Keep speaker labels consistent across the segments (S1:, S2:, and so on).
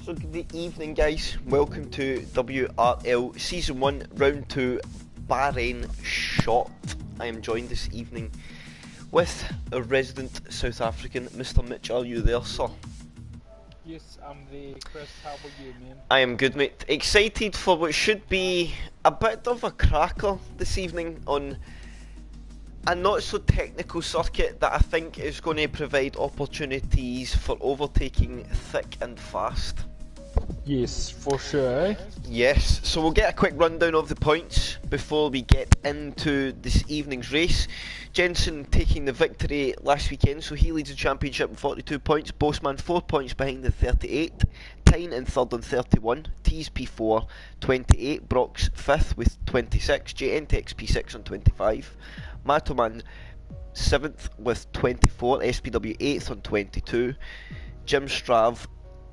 S1: So good evening guys, welcome to WRL Season 1 Round 2 Bahrain Shot. I am joined this evening with a resident South African, Mr. Mitch. Are you there, sir?
S2: Yes, I'm there. Chris, how are you, man?
S1: I am good, mate. Excited for what should be a bit of a cracker this evening on a not so technical circuit that I think is going to provide opportunities for overtaking thick and fast.
S2: Yes, for sure.
S1: Yes, so we'll get a quick rundown of the points before we get into this evening's race. Jensen taking the victory last weekend, so he leads the championship with 42 points. Bossman 4 points behind the 38. Tyne in third on 31. T's P4 28. Brock's 5th with 26. JNTX P6 on 25. Matoman 7th with 24. SPW 8th on 22. Jim Strav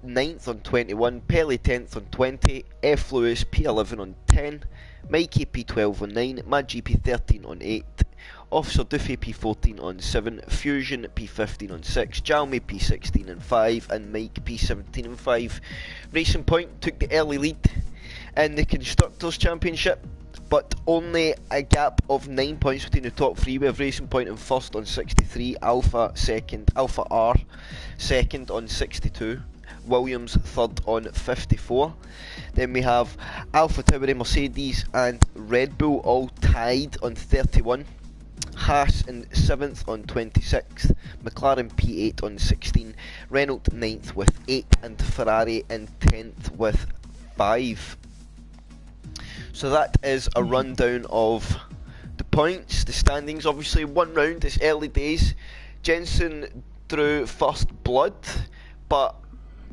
S1: 9th on 21, Pelly 10th on 20, F Lewis P11 on 10, Mikey P12 on 9, Mad GP 13 on 8, Officer Duffy P14 on 7, Fusion P15 on 6, Jalmy P16 on 5, and Mike P17 on 5. Racing Point took the early lead in the Constructors' Championship, but only a gap of 9 points between the top three. We have Racing Point in first on 63, Alpha R second on 62. Williams third on 54. Then we have Alpha Tauri, Mercedes and Red Bull all tied on 31. Haas in 7th on 26. McLaren P8 on 16. Renault 9th with 8 and Ferrari in 10th with 5. So that is a rundown of the points, the standings. Obviously one round, it's early days. Jensen drew first blood, but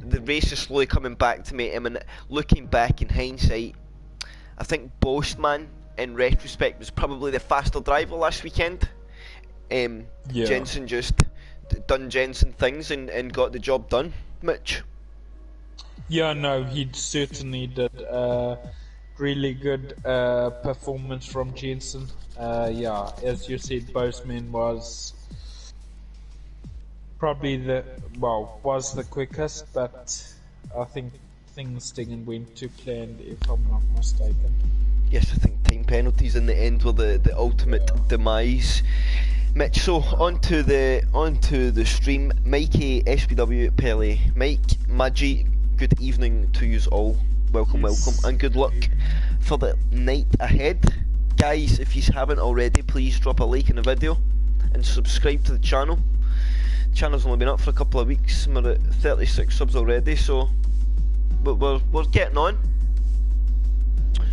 S1: the race is slowly coming back to me. I mean, looking back in hindsight, I think Boastman, in retrospect, was probably the faster driver last weekend. Jensen just done Jensen things and got the job done. Mitch?
S2: Yeah, no, he certainly did. Really good performance from Jensen. Yeah, as you said, Boastman was probably was the quickest, but I think things didn't went to plan, if I'm not mistaken.
S1: Yes, I think time penalties in the end were the ultimate demise. Mitch, so onto the stream. Mikey, SPW, Pelly, Mike, Maggie, good evening to yous all. Welcome, welcome, and good luck for the night ahead. Guys, if you haven't already, please drop a like in the video and subscribe to the channel. Channel's only been up for a couple of weeks and we're at 36 subs already, so we're getting on.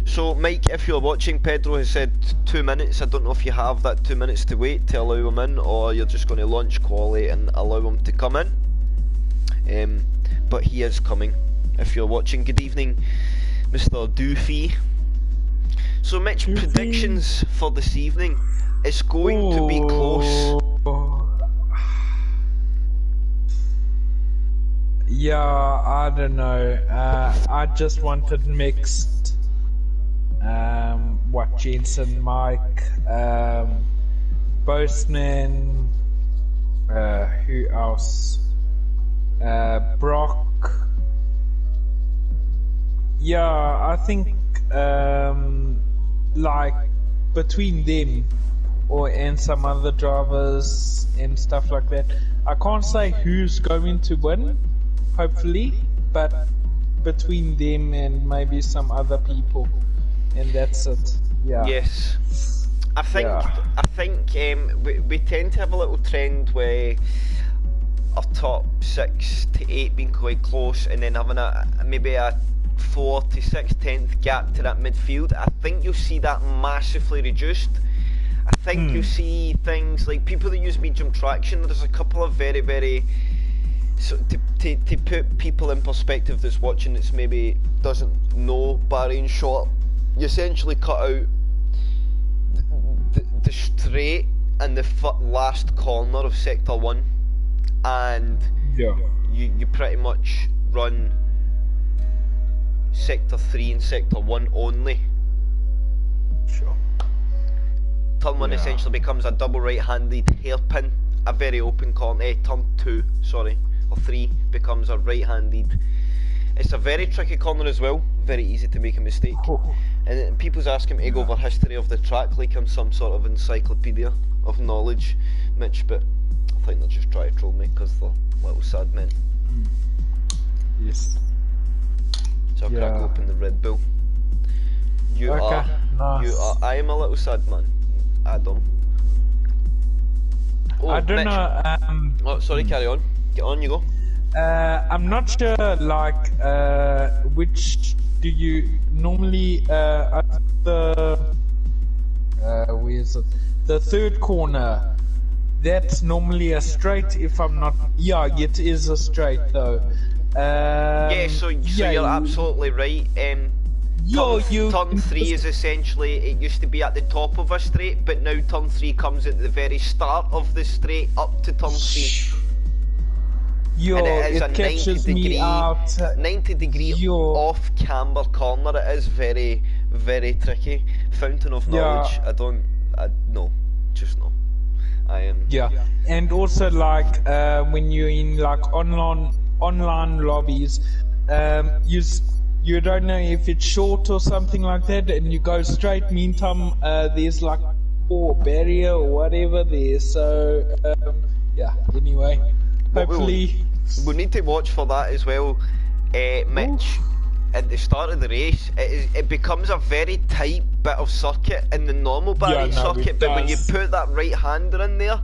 S1: So Mike, if you're watching, Pedro has said 2 minutes. I don't know if you have that 2 minutes to wait to allow him in, or you're just going to launch quali and allow him to come in. But he is coming if you're watching. Good evening, Mr. Doofy. So Mitch, predictions for this evening. It's going to be close.
S2: Yeah, I don't know. I just wanted mixed. Jensen, Mike, Boastman, who else? Brock. Yeah, I think like between them and some other drivers and stuff like that. I can't say who's going to win, hopefully, but between them and maybe some other people, and that's it. Yeah.
S1: Yes. I think we tend to have a little trend where our top 6 to 8 being quite close, and then having maybe a 4 to 6 10th gap to that midfield. I think you'll see that massively reduced. I think you'll see things like people that use medium traction. There's a couple of very so to put people in perspective that's watching, that's maybe doesn't know Bahrain Short, you essentially cut out the straight and the last corner of sector 1, and you pretty much run sector 3 and sector 1 only.
S2: Sure.
S1: Turn 1 essentially becomes a double right-handed hairpin, a very open corner. Turn 2, sorry, or 3 becomes a right-handed It's a very tricky corner as well, very easy to make a mistake. And then people's asking me to go over history of the track like I'm some sort of encyclopedia of knowledge, Mitch, but I think they're just trying to troll me because they're little sad men.
S2: Yes.
S1: So I'll crack open the Red Bull. You are, I am a little sad man, Adam. Oh,
S2: I don't
S1: Mitch.
S2: know.
S1: Oh, sorry, carry on. Get on, you go.
S2: I'm not sure, like, which do you normally, where is it? The third corner, that's normally a straight, if I'm not, yeah, it is a straight though.
S1: Yeah, so you're absolutely right. Turn 3 is essentially, it used to be at the top of a straight, but now turn 3 comes at the very start of the straight up to turn 3. And it is a 90 degree off camber corner. It is very, very tricky. Fountain of knowledge. No, just no. I am.
S2: Yeah, and also like when you're in like online lobbies, you don't know if it's short or something like that, and you go straight. Meantime, there's like barrier or whatever there. So yeah. Anyway. Hopefully,
S1: we need to watch for that as well, Mitch. At the start of the race, it becomes a very tight bit of circuit in the normal Bahrain circuit, but when you put that right hander in there,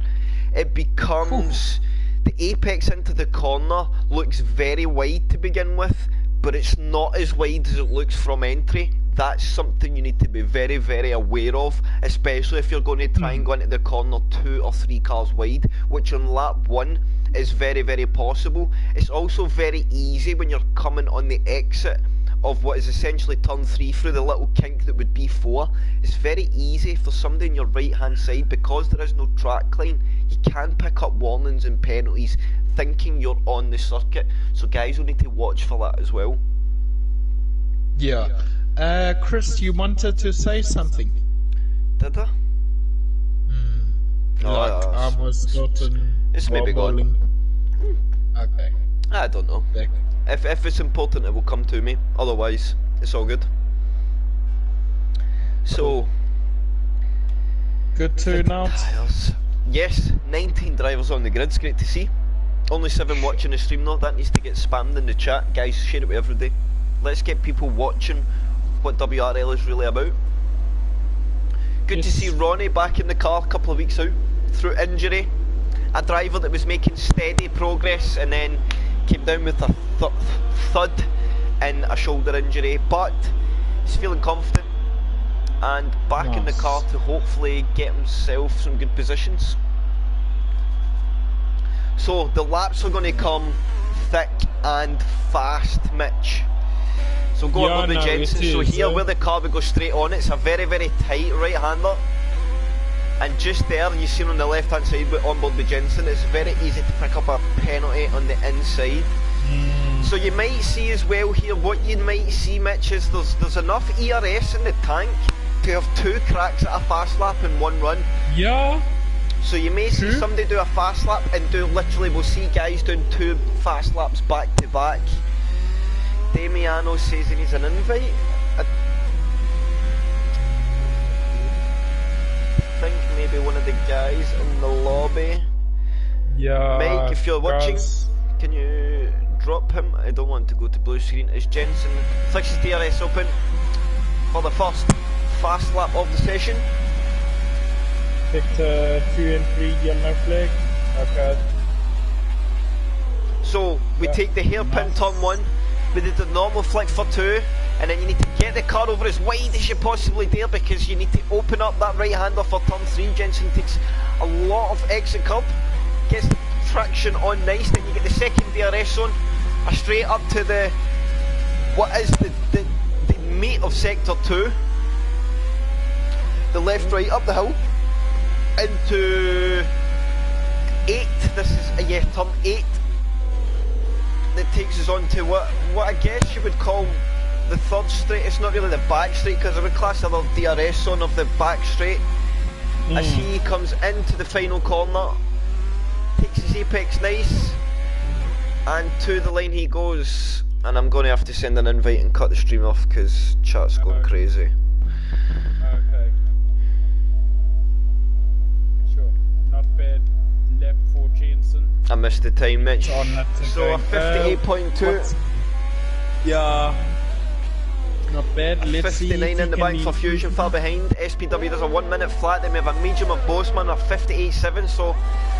S1: it becomes the apex into the corner looks very wide to begin with, but it's not as wide as it looks from entry. That's something you need to be very, very aware of, especially if you're going to try and go into the corner 2 or 3 cars wide, which on lap 1 is very, very possible. It's also very easy when you're coming on the exit of what is essentially turn 3 through the little kink that would be 4. It's very easy for somebody on your right hand side, because there is no track line, you can pick up warnings and penalties thinking you're on the circuit, so guys will need to watch for that as well.
S2: Yeah. Chris, you wanted to say something?
S1: Did I?
S2: I was gotten.
S1: It's maybe gone.
S2: Okay.
S1: I don't know. If it's important, it will come to me. Otherwise, it's all good. So,
S2: good turnout.
S1: Yes, 19 drivers on the grid. It's great to see. Only 7 watching the stream though. That needs to get spammed in the chat. Guys, share it with everybody. Let's get people watching what WRL is really about. Good to see Ronnie back in the car a couple of weeks out through injury. A driver that was making steady progress and then came down with a thud and a shoulder injury, but he's feeling confident and back in the car to hopefully get himself some good positions. So the laps are going to come thick and fast, Mitch. So go on with the Jensen. So here where the car would go straight on, it's a very, very tight right hander. And just there, you see on the left hand side on board the Jensen, it's very easy to pick up a penalty on the inside. So you might see as well here, what you might see, Mitch, is there's enough ERS in the tank to have 2 cracks at a fast lap in 1 run.
S2: Yeah.
S1: So you may see somebody do a fast lap and do literally, we'll see guys doing 2 fast laps back to back. Damiano says he needs an invite. I think maybe one of the guys in the lobby.
S2: Yeah.
S1: Mike, if you're watching, can you drop him? I don't want to go to blue screen. Is Jensen flicks his DRS open for the first fast lap of the session?
S2: Sector 2 and 3 yellow flag. Okay.
S1: So we take the hairpin turn 1. We did the normal flick for 2, and then you need to get the car over as wide as you possibly dare, because you need to open up that right hander for turn 3. Jensen takes a lot of exit curb, gets the traction on nice, then you get the second DRS on, a straight up to the what is the meat of sector 2, the left right up the hill into 8. This is turn 8. That takes us on to what I guess you would call the third straight. It's not really the back straight, because I would class another DRS on of the back straight. As he comes into the final corner, takes his apex nice, and to the line he goes. And I'm going to have to send an invite and cut the stream off because chat's going crazy.
S2: Okay. Sure. Not bad. Lap for Jensen.
S1: I missed the time, Mitch. So a
S2: Okay.
S1: 58.2.
S2: Yeah. Not bad. Let's see.
S1: 59 in the bank for Fusion, far behind. SPW does a 1 minute flat, then we have a medium of Bossman, a 58.7, so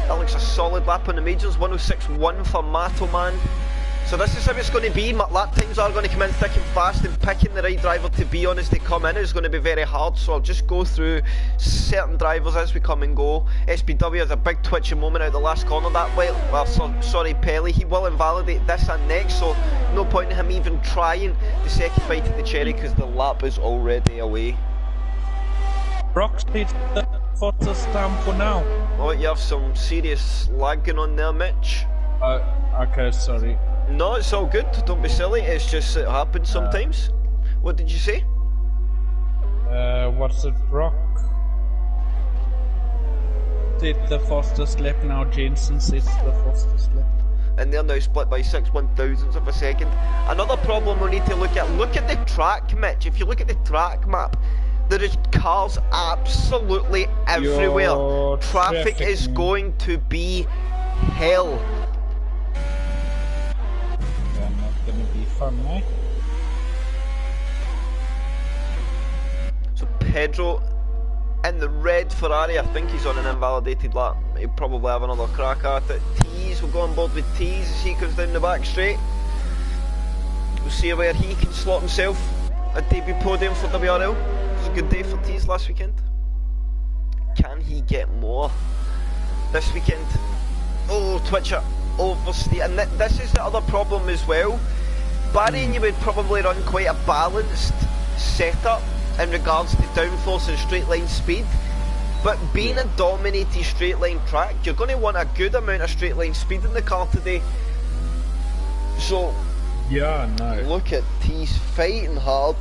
S1: that looks a solid lap on the majors. 106.1 for Matoman. So this is how it's going to be. Lap times are going to come in thick and fast, and picking the right driver to be on as they come in is going to be very hard, so I'll just go through certain drivers as we come and go. SPW has a big twitching moment out the last corner. That way, well, sorry Pelly, he will invalidate this and next, so no point in him even trying the second bite of the cherry because the lap is already away.
S2: Brock's the fastest time for now.
S1: Oh, you have some serious lag going on there, Mitch.
S2: Okay, sorry.
S1: No, it's all good, don't be silly, it's just it happens sometimes. What did you say?
S2: What's it, Brock? Did the fastest lap now, Jensen sets the fastest lap.
S1: And they're now split by 6/1000ths of a second. Another problem we need to look at the track, Mitch. If you look at the track map, there is cars absolutely everywhere. Traffic is going to be hell.
S2: Gonna be fun, eh?
S1: So Pedro in the red Ferrari, I think he's on an invalidated lap. He'll probably have another crack at it. Tees, we'll go on board with Tees as he comes down the back straight. We'll see where he can slot himself. A debut podium for WRL. It was a good day for Tees last weekend. Can he get more this weekend? Oh, Twitcher. Oversteer, and this is the other problem as well. Bahrain, you would probably run quite a balanced setup in regards to downforce and straight line speed, but being a dominated straight line track, you're going to want a good amount of straight line speed in the car today. So
S2: yeah, no.
S1: Look at Tees fighting hard.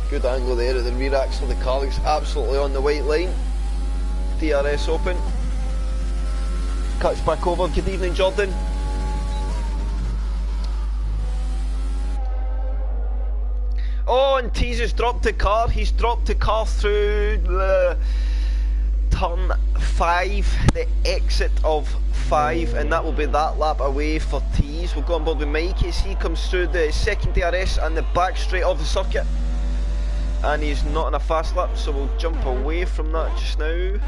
S1: Good angle there at the rear axle. The car looks absolutely on the white line. DRS open. Cuts back over. Good evening, Jordan. Oh, and Tees has dropped the car. He's dropped the car through turn 5, the exit of 5, and that will be that lap away for Tees. We'll go on board with Mike as he comes through the second DRS and the back straight of the circuit. And he's not in a fast lap, so we'll jump away from that just now.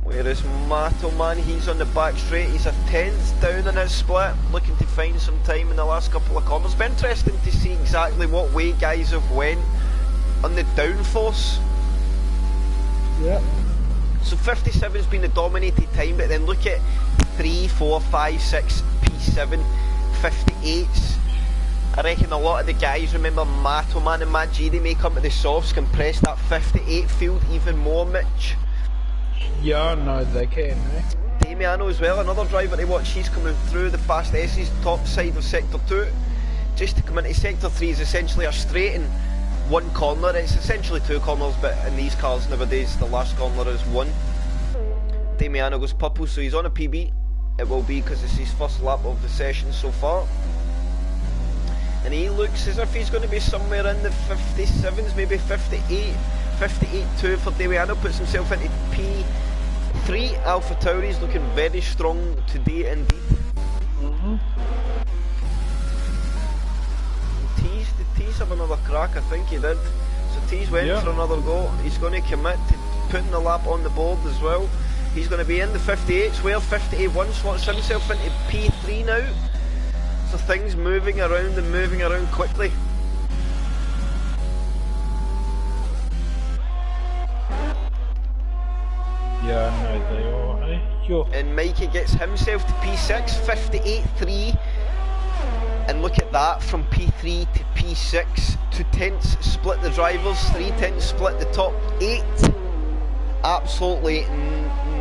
S1: Whereas Mato Man, he's on the back straight, he's a 10th down in his split, looking to find some time in the last couple of corners. It's been interesting to see exactly what way guys have went on the downforce.
S2: Yeah.
S1: So 57's been the dominated time, but then look at 3, 4, 5, 6, P7, 58s. I reckon a lot of the guys remember Mato Man and Majidi may come to the softs, compress that 58 field even more, Mitch.
S2: Yeah, no, they can, eh?
S1: Damiano as well, another driver to watch. He's coming through the fast S's, top side of sector 2. Just to come into sector 3 is essentially a straight in one corner. It's essentially 2 corners, but in these cars nowadays the last corner is 1. Damiano goes purple, so he's on a PB. It will be because it's his first lap of the session so far. And he looks as if he's going to be somewhere in the 57s, maybe 58. 58.2 for Damiano, puts himself into P3. Alpha Tauri's looking very strong today indeed. Did Tees have another crack? I think he did. So Tees went for another go. He's going to commit to putting the lap on the board as well. He's going to be in the 58s, where 58.1 slots himself into P3 now. So things moving around and moving around quickly.
S2: Yeah, no, they are, eh? Sure.
S1: And Mikey gets himself to P6, 58.3. And look at that, from P3 to P6. 2 tenths split the drivers, 3 tenths split the top 8. Absolutely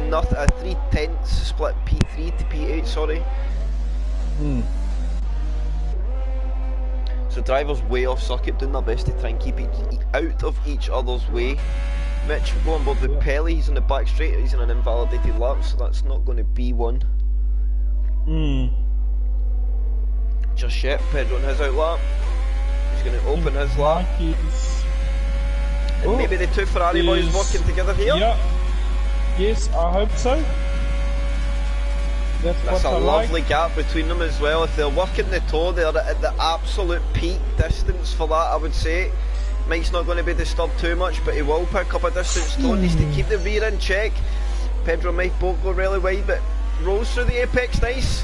S1: nothing. 3 tenths split P3 to P8, sorry. So drivers way off circuit doing their best to try and keep out of each other's way. Mitch will go on board with Pelly, he's on the back straight, he's in an invalidated lap, so that's not going to be one. just yet. Pedro on his out lap. He's going to open his lap. And maybe the two Ferrari boys working together here.
S2: Yeah. Yes, I hope so.
S1: That's a lovely gap between them as well. If they're working the toe, they're at the absolute peak distance for that, I would say. Mike's not going to be disturbed too much, but he will pick up a distance. Still needs to keep the rear in check. Pedro and Mike both go really wide, but rolls through the apex nice.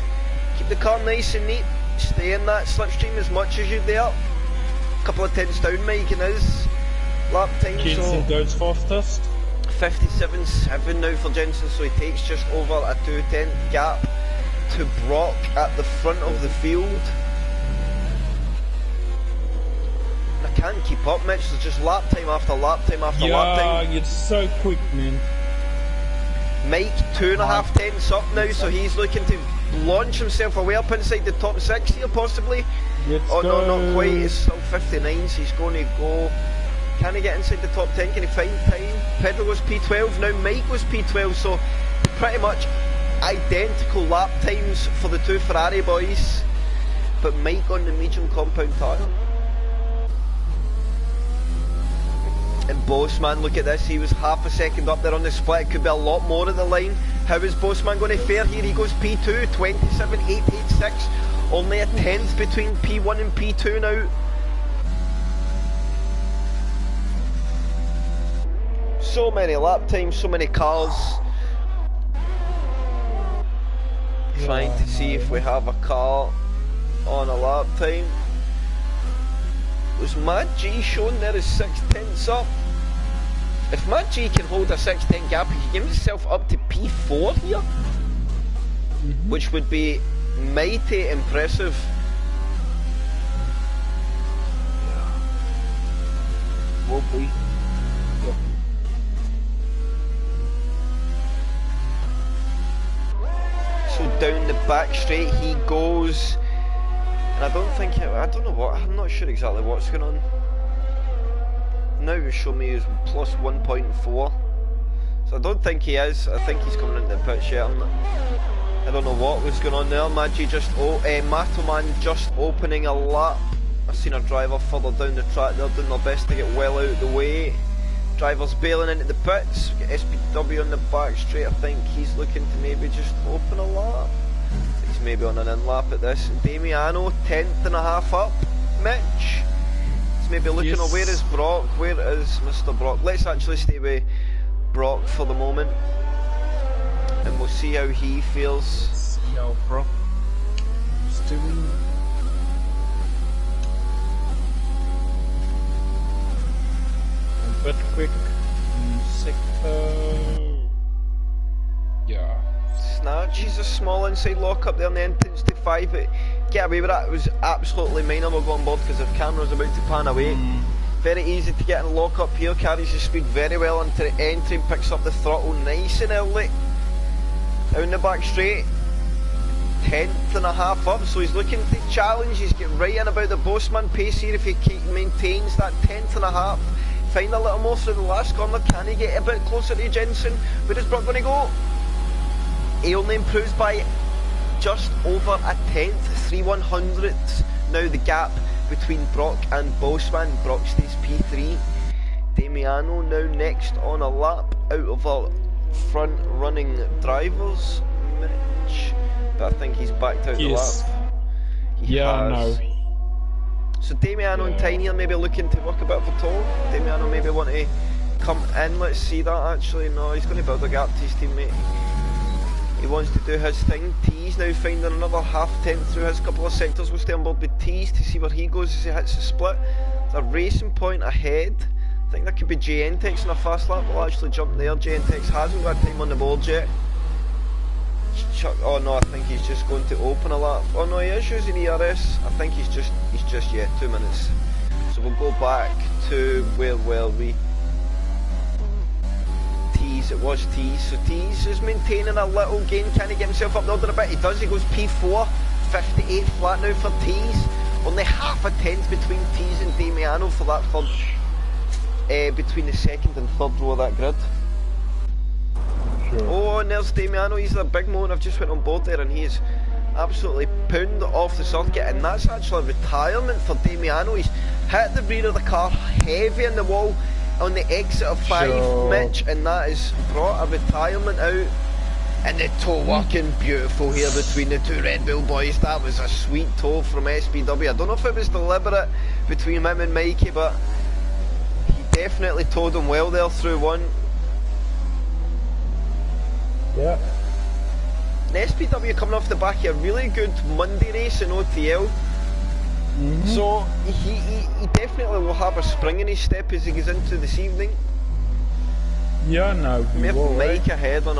S1: Keep the car nice and neat. Stay in that slipstream as much as you dare. Couple of tenths down, Mike, in his lap time.
S2: Jensen goes fastest.
S1: 57.7 now for Jensen, so he takes just over a 2/10 gap to Brock at the front of the field. I can't keep up, Mitch. There's just lap time after lap time after lap time.
S2: Yeah, you're so quick, man.
S1: Mike 2.5 tenths up now, so he's looking to launch himself away up inside the top 6 here, possibly. No, not quite. It's still 59, so he's going to go. Can he get inside the top 10? Can he find time? Pedro was P12, now Mike was P12, so pretty much identical lap times for the two Ferrari boys, but Mike on the medium compound tyre. And Bossman, look at this, he was half a second up there on the split. It could be a lot more at the line. How is Bossman going to fare here? He goes P2, 27.886, only a tenth between P1 and P2 now. So many lap times, so many cars. Trying to see if we have a car on a lap time. Was Mad G shown there as 6 tenths up? If Mad G can hold a 6-10 gap, he can get himself up to P4 here, which would be mighty impressive.
S2: Will be.
S1: So down the back straight he goes, and I don't know what, I'm not sure exactly what's going on. Now it's showing me is plus 1.4, so I don't think he is. I think he's coming into the pitch yet. I don't know what was going on there. Maggi Matoman just opening a lap. I've seen a driver further down the track, they're doing their best to get well out of the way. Driver's bailing into the pits. We've got SPW on the back straight. I think he's looking to maybe just open a lap. He's maybe on an in lap at this. Damiano, 10.5 up. Mitch, he's maybe looking where is Brock? Where is Mr. Brock? Let's actually stay with Brock for the moment, and we'll see how he feels.
S2: See how Brock is doing. But quick sector. Yeah.
S1: Snatch, he's a small inside lock up there in the entrance to 5, but get away with that. It was absolutely minor. We'll go on board because the camera's about to pan away. Very easy to get in lock up here, carries his speed very well into the entry, picks up the throttle nice and early. Down the back straight, 10.5 up, so he's looking to challenge. He's getting right in about the Bossman pace here if he maintains that 10.5. Find a little more through the last corner. Can he get a bit closer to Jensen? Where is Brock going to go? He only improves by just over a tenth, 3/100ths. Now the gap between Brock and Bossman. Brock stays P3. Damiano now next on a lap out of our front running drivers. Mitch, but I think he's backed out the lap. He has. So Damiano and Tiny are maybe looking to work a bit of a toll. Damiano maybe want to come in. Let's see that actually. No, he's going to build a gap to his teammate. He wants to do his thing. T's now finding another half tenth through his couple of sectors. We'll stay on board with T's to see where he goes as he hits the split. There's a racing point ahead. I think that could be JNTEX in a fast lap. We'll actually jump there. JNTEX hasn't got time on the board yet. Oh no, I think he's just going to open a lap. Oh no, he is using ERS. I think he's just 2 minutes. So we'll go back to where were we? T's, it was T's. So T's is maintaining a little gain. Can he get himself up the order a bit? He does, he goes P4, 58 flat now for T's. Only half a tenth between T's and Damiano for that third, between the second and third row of that grid. Sure. Oh, and there's Damiano, he's a big moment. I've just went on board there and he's absolutely pound off the circuit, and that's actually a retirement for Damiano. He's hit the rear of the car heavy in the wall on the exit of 5,
S2: Sure.
S1: Mitch, and that has brought a retirement out. And the toe working beautiful here between the two Red Bull boys. That was a sweet toe from SPW. I don't know if it was deliberate between him and Mikey, but he definitely towed him well there through one.
S2: Yeah.
S1: And SPW coming off the back of a really good Monday race in OTL. So he definitely will have a spring in his step as he goes into this evening.
S2: Yeah, no.
S1: We have Mike ahead on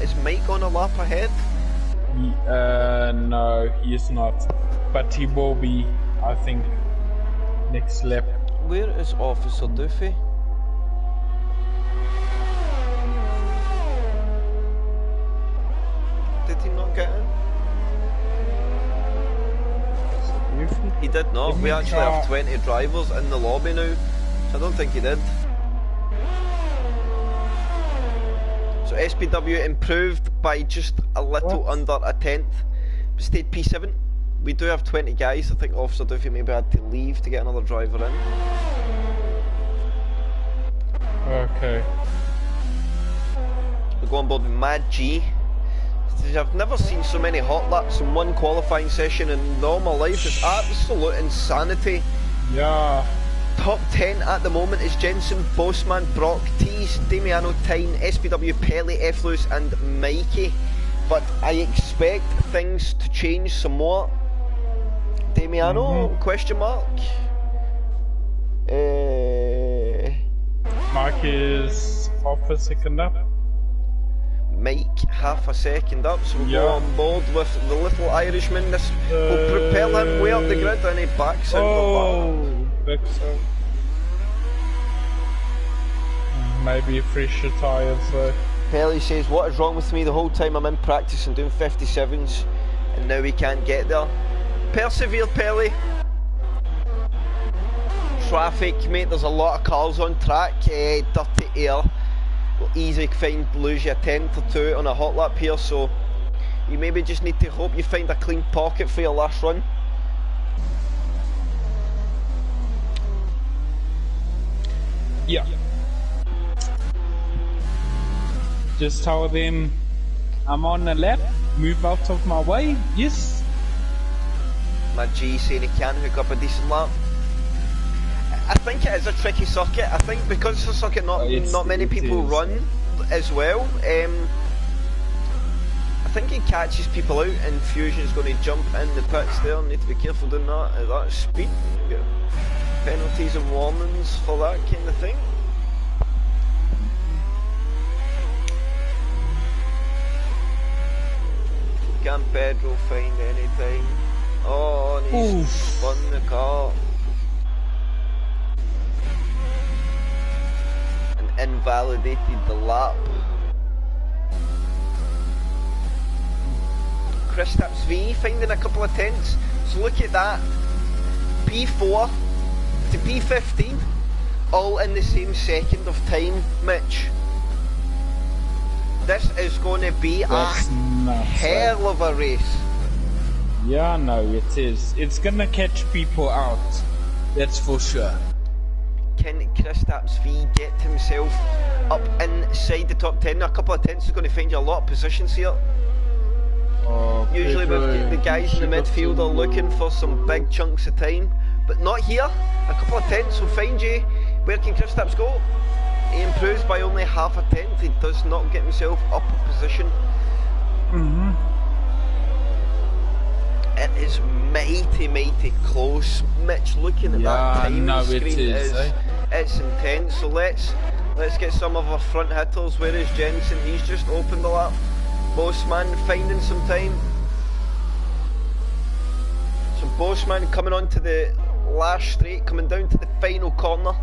S1: is Mike on a lap ahead?
S2: No, he is not. But he will be, I think, next lap.
S1: Where is Officer Duffy? Did he not get in? He did not. We actually have 20 drivers in the lobby now, so I don't think he did. So SPW improved by just a little under a tenth. We stayed P7. We do have 20 guys. I think Officer Duffy maybe had to leave to get another driver in.
S2: Okay.
S1: We go on board with Mad G. I've never seen so many hot laps in one qualifying session in all my life. It's absolute insanity.
S2: Yeah.
S1: Top 10 at the moment is Jensen, Bossman, Brock, Tees, Damiano, Tyne, SPW, Pelly, F. Lewis and Mikey. But I expect things to change some more. Damiano, question mark?
S2: Mike is half a second up.
S1: Mike, half a second up, so we'll go on board with the little Irishman. This will propel him way up the grid and he backs out the back.
S2: Backs out. Maybe fresher tyres though.
S1: Pelly says, what is wrong with me? The whole time I'm in practice and doing 57s and now we can't get there. Persevere, Pelly. Traffic, mate, there's a lot of cars on track, dirty air. Will easily lose you a tenth or two on a hot lap here, so you maybe just need to hope you find a clean pocket for your last run.
S2: Yeah. Just tell them I'm on the lap, move out of my way, yes.
S1: My G saying he can't hook up a decent lap. I think it is a tricky circuit. I think because it's a circuit not many people run as well. I think it catches people out and Fusion's going to jump in the pits there. Need to be careful doing that at that speed. You get penalties and warnings for that kind of thing. Can Pedro find anything? Oh, and he's spun the car. Invalidated the lap. Kristaps V finding a couple of tenths. So look at that. P4 to P15 all in the same second of time, Mitch. This is going to be
S2: That's
S1: a
S2: nuts,
S1: hell of a race.
S2: Yeah, no, it is. It's gonna catch people out. That's for sure.
S1: Can Kristaps V get himself up inside the top 10? A couple of tenths is going to find you a lot of positions here. Usually with the guys in the midfield are looking for some big chunks of time, but not here. A couple of tenths will find you. Where can Kristaps go? He improves by only half a tenth. He does not get himself up a position. It is mighty close. Mitch, looking at that time on the screen it's intense. So let's get some of our front hitters. Where is Jensen? He's just opened the lap. Bossman finding some time. So Bossman coming on to the last straight, coming down to the final corner.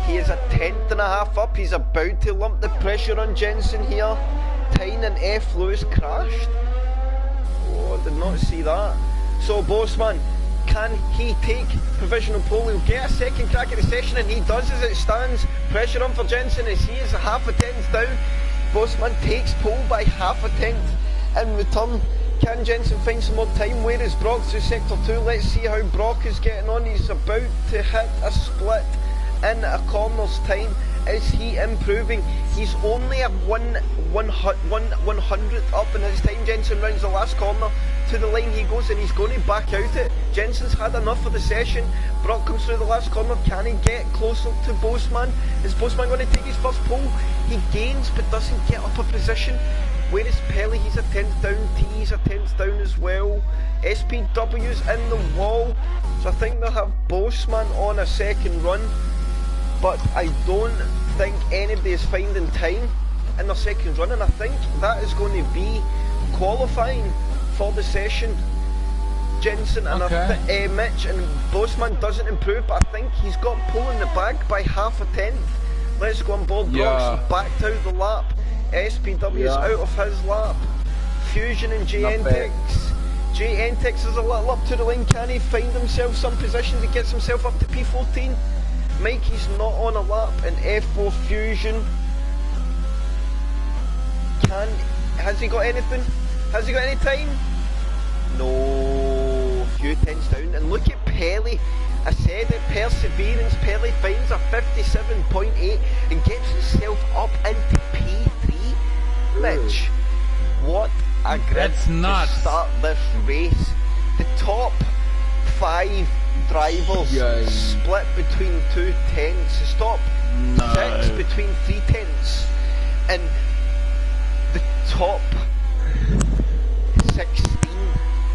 S1: He is a tenth and a half up. He's about to lump the pressure on Jensen here. Tyne and F. Lewis crashed. Oh, I did not see that. So Bossman, can he take provisional pole? He'll get a second crack at the session, and he does as it stands. Pressure on for Jensen as he is a half a tenth down. Bossman takes pole by half a tenth in return. can Jensen find some more time? Where is Brock through sector 2? Let's see how Brock is getting on. He's about to hit a split in a corner's time. Is he improving? He's only a 1/100th up in his time. Jensen rounds the last corner. To the line he goes and he's going to back out it. Jensen's had enough for the session. Brock comes through the last corner. Can he get closer to Boseman? Is Boseman going to take his first pole? He gains but doesn't get up a position. Where is Pelly? He's a 10th down. T's a 10th down as well. SPW's in the wall. So I think they'll have Boseman on a second run. But I don't think anybody is finding time in their second run. And I think that is going to be qualifying for the session. Jensen and Mitch and Boseman doesn't improve, but I think he's got pole in the bag by half a tenth. Let's go on board. Brock's backed out the lap. SPW is out of his lap. Fusion and JNTX. JNTX is a little up to the line. Can he find himself some positions? He gets himself up to P14. Mikey's not on a lap. And F4 Fusion. Has he got anything? Has he got any time? No, few tenths down. And look at Pelly. I said it, perseverance. Pelly finds a 57.8 and gets himself up into P3. Mitch, what a grid to start this race. The top 5 drivers split between 2 tenths. The top 6 between 3 tenths. And the top 16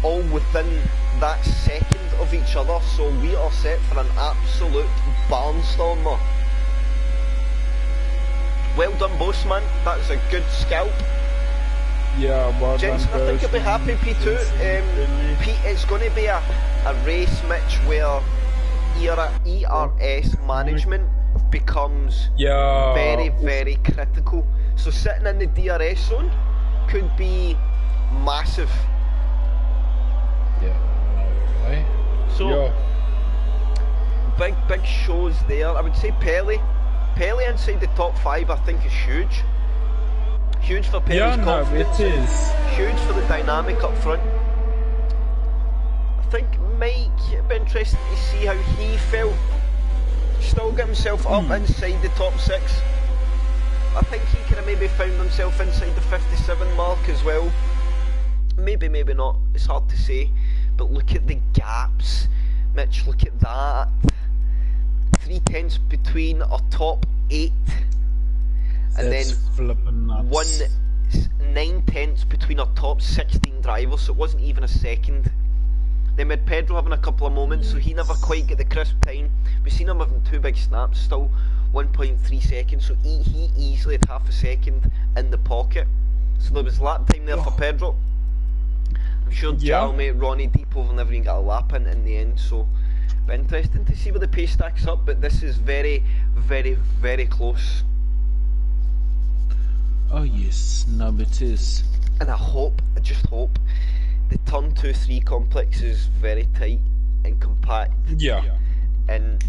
S1: all within that second of each other, so we are set for an absolute barnstormer. Well done, Boseman, that's a good scalp.
S2: Yeah, well
S1: Jensen, I think you'll be happy, P2. It's going to be a race, Mitch, where ERS management becomes very, very critical. So sitting in the DRS zone could be massive. So big shows there. I would say Pelly inside the top 5 I think is huge. Huge for Pelly's confidence.
S2: It is.
S1: Huge for the dynamic up front. I think Mike, it'd be interesting to see how he felt. Still get himself up inside the top 6. I think he could have maybe found himself inside the 57 mark as well. Maybe not. It's hard to say. But look at the gaps. Mitch, look at that. 3 tenths between our top 8. And
S2: that's
S1: then 9 tenths between our top 16 drivers, so it wasn't even a second. Then we had Pedro having a couple of moments, so he never quite got the crisp time. We've seen him having 2 big snaps, still 1.3 seconds, so he easily had half a second in the pocket. So there was lap time there for Pedro. I'm sure Jalmate, Ronnie, Deepo never even got a lap in the end, so it'll be interesting to see where the pace stacks up, but this is very, very, very close.
S2: Oh yes, no, it is.
S1: And I just hope, the turn 2-3 complex is very tight and compact.
S2: Yeah.
S1: And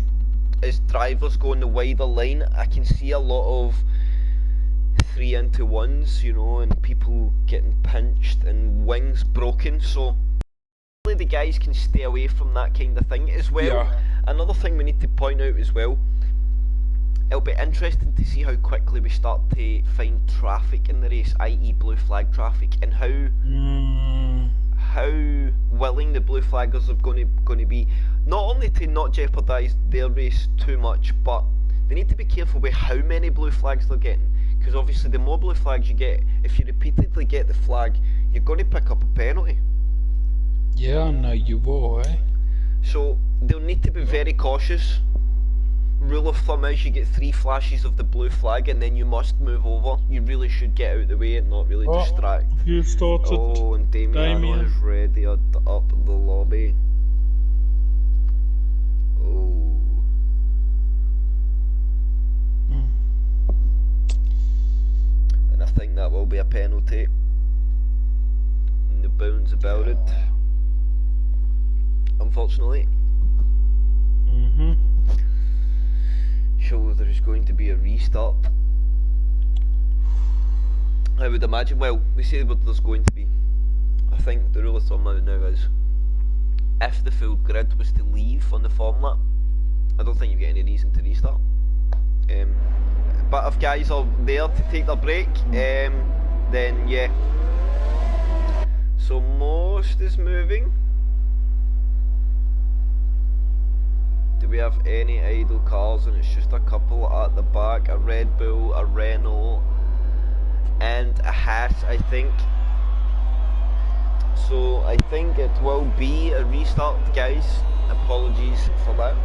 S1: as drivers go on the wider line, I can see a lot of 3 into 1s, you know, and people getting pinched and wings broken, so hopefully the guys can stay away from that kind of thing as well. Another thing we need to point out as well, it'll be interesting to see how quickly we start to find traffic in the race, i.e. blue flag traffic, and how willing the blue flaggers are going to be, not only to not jeopardise their race too much, but they need to be careful with how many blue flags they're getting, because obviously the more blue flags you get, if you repeatedly get the flag, you're going to pick up a penalty.
S2: Yeah, no, you will, eh?
S1: So they'll need to be very cautious. Rule of thumb is you get 3 flashes of the blue flag and then you must move over. You really should get out of the way and not really distract.
S2: You started.
S1: Oh, and Damiano is ready up the lobby. Oh. And I think that will be a penalty. No bounds about it. Unfortunately. So there's going to be a restart. I would imagine, well, we say what there's going to be. think the rule of thumb out now is if the full grid was to leave on the form lap, I don't think you get any reason to restart. But if guys are there to take their break, then yeah. So most is moving. Do we have any idle cars? And it's just a couple at the back, a Red Bull, a Renault, and a Haas, I think. So I think it will be a restart, guys. Apologies for that.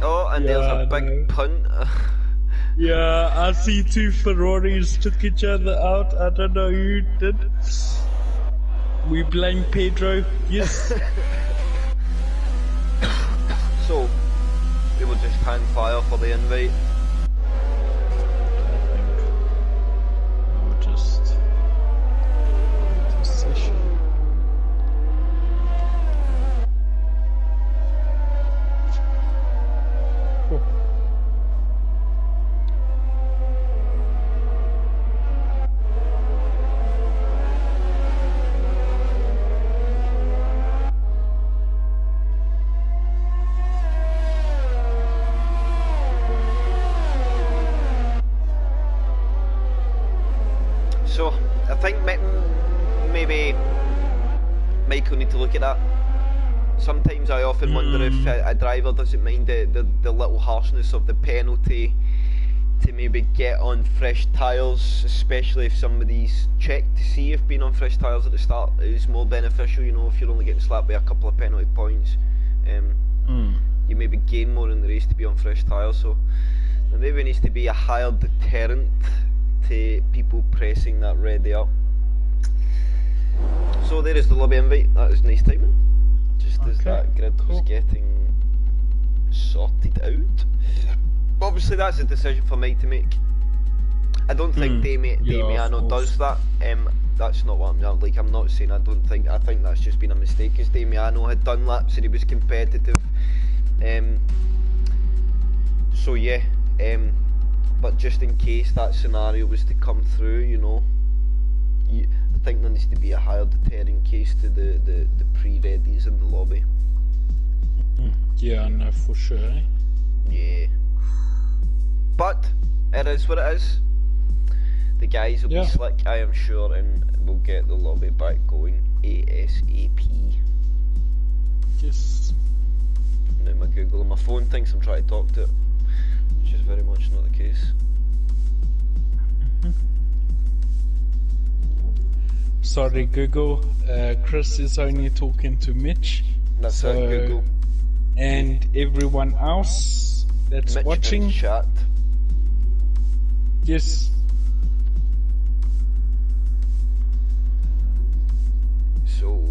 S1: Oh, and there's a big punt.
S2: Yeah, I see two Ferraris took each other out. I don't know who did. We blame Pedro. Yes.
S1: So we will just hang fire for the invite. So I think maybe Michael need to look at that. Sometimes I often wonder if a driver doesn't mind the little harshness of the penalty to maybe get on fresh tyres, especially if somebody's checked to see if being on fresh tyres at the start is more beneficial. You know, if you're only getting slapped by a couple of penalty points, you maybe gain more in the race to be on fresh tyres. So there maybe needs to be a higher deterrent to people pressing that red up. So there is the lobby invite. That is nice timing. Just as that grid was getting sorted out. Obviously that's a decision for Mike to make. I don't think Damiano does that. That's not what I'm like. I'm not saying I don't think. I think that's just been a mistake because Damiano had done laps and he was competitive. So yeah. But just in case that scenario was to come through, you know, I think there needs to be a higher deterrent case to the pre-readies in the lobby.
S2: Yeah, no, for sure. Eh?
S1: Yeah. But it is what it is. The guys will be slick, I am sure, and we'll get the lobby back going ASAP.
S2: Yes.
S1: Now my Google on my phone thinks I'm trying to talk to it, which is very much not the case.
S2: Sorry Google, Chris is only talking to Mitch.
S1: That's it, Google.
S2: And everyone else that's
S1: Mitch
S2: watching.
S1: In chat.
S2: Yes.
S1: So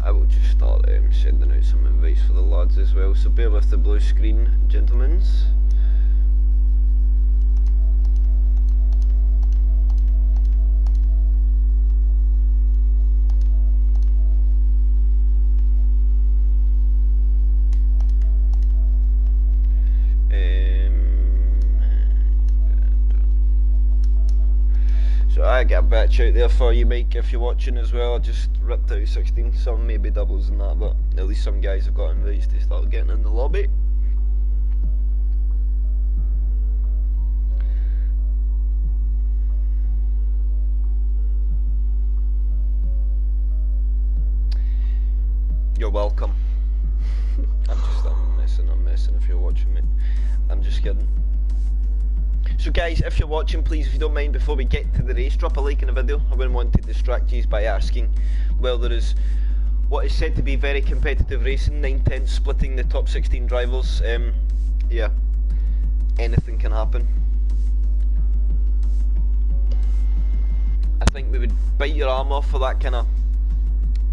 S1: I will just start sending out some invites for the lads as well, so bear with the blue screen, gentlemen. So I got a batch out there for you, Mike, if you're watching as well. I just ripped out 16, some maybe doubles and that, but at least some guys have got invites to start getting in the lobby. You're welcome. I'm messing if you're watching me. I'm just kidding. So guys, if you're watching, please, if you don't mind, before we get to the race, drop a like in the video. I wouldn't want to distract you by asking, well, there is what is said to be very competitive racing, 9/10 splitting the top 16 drivers. Yeah, anything can happen. I think we would bite your arm off for that kind of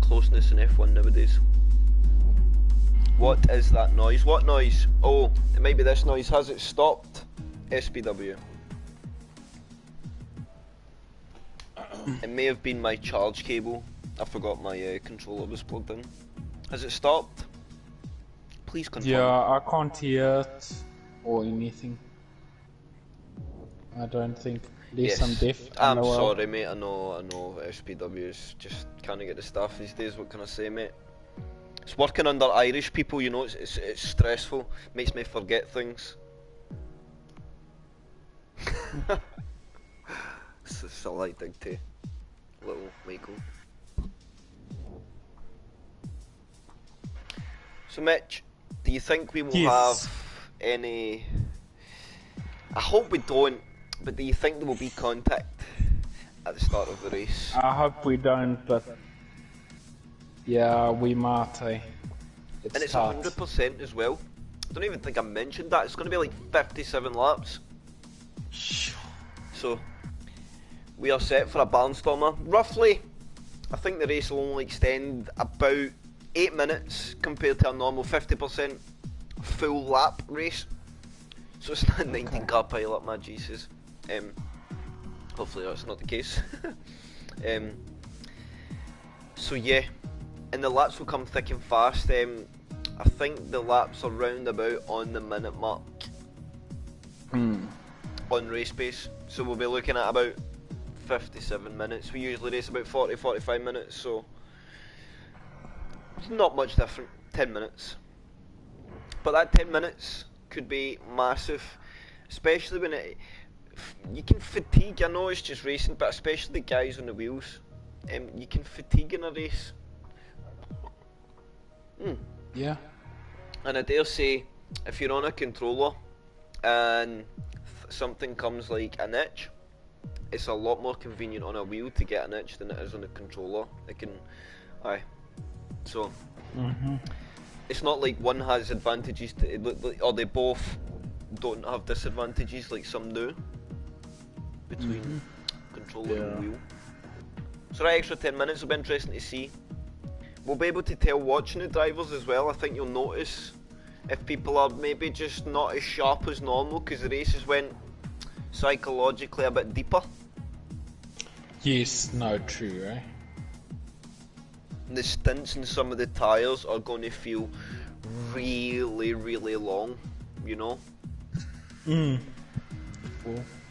S1: closeness in F1 nowadays. What is that noise? What noise? Oh, it might be this noise. Has it stopped? SPW. It may have been my charge cable. I forgot my controller was plugged in. Has it stopped? Please confirm.
S2: Yeah, I can't hear it or anything. I don't think. Leave some depth.
S1: I'm
S2: LOL.
S1: sorry, mate. I know. SPWs just can't get the staff these days. What can I say, mate? It's working under Irish people, you know. It's stressful. Makes me forget things. It's a light dig to little Michael. So, Mitch, do you think we will
S2: Yes.
S1: have any? I hope we don't. But do you think there will be contact at the start of the race?
S2: I hope we don't, but yeah, we might.
S1: And it's
S2: tight.
S1: 100% as well. I don't even think I mentioned that. It's going to be like 57 laps. So we are set for a barnstormer. Roughly, I think the race will only extend about 8 minutes compared to a normal 50% full lap race. So it's not a 19 car pile up, my Jesus. Hopefully that's not the case. So yeah, and the laps will come thick and fast. I think the laps are round about on the minute mark on race pace. So we'll be looking at about 57 minutes. We usually race about 40-45 minutes, so it's not much different. 10 minutes. But that 10 minutes could be massive, especially when you can fatigue. I know it's just racing, but especially the guys on the wheels, you can fatigue in a race.
S2: Yeah.
S1: And I dare say, if you're on a controller and something comes like an itch, it's a lot more convenient on a wheel to get an itch than it is on a controller. It can, so it's not like one has advantages or they both don't have disadvantages like some do between controller and wheel. So that extra 10 minutes will be interesting to see. We'll be able to tell watching the drivers as well. I think you'll notice if people are maybe just not as sharp as normal because the races went psychologically a bit deeper.
S2: Yes, no, true, eh?
S1: The stints in some of the tyres are going to feel really, really long, you know?
S2: Cool.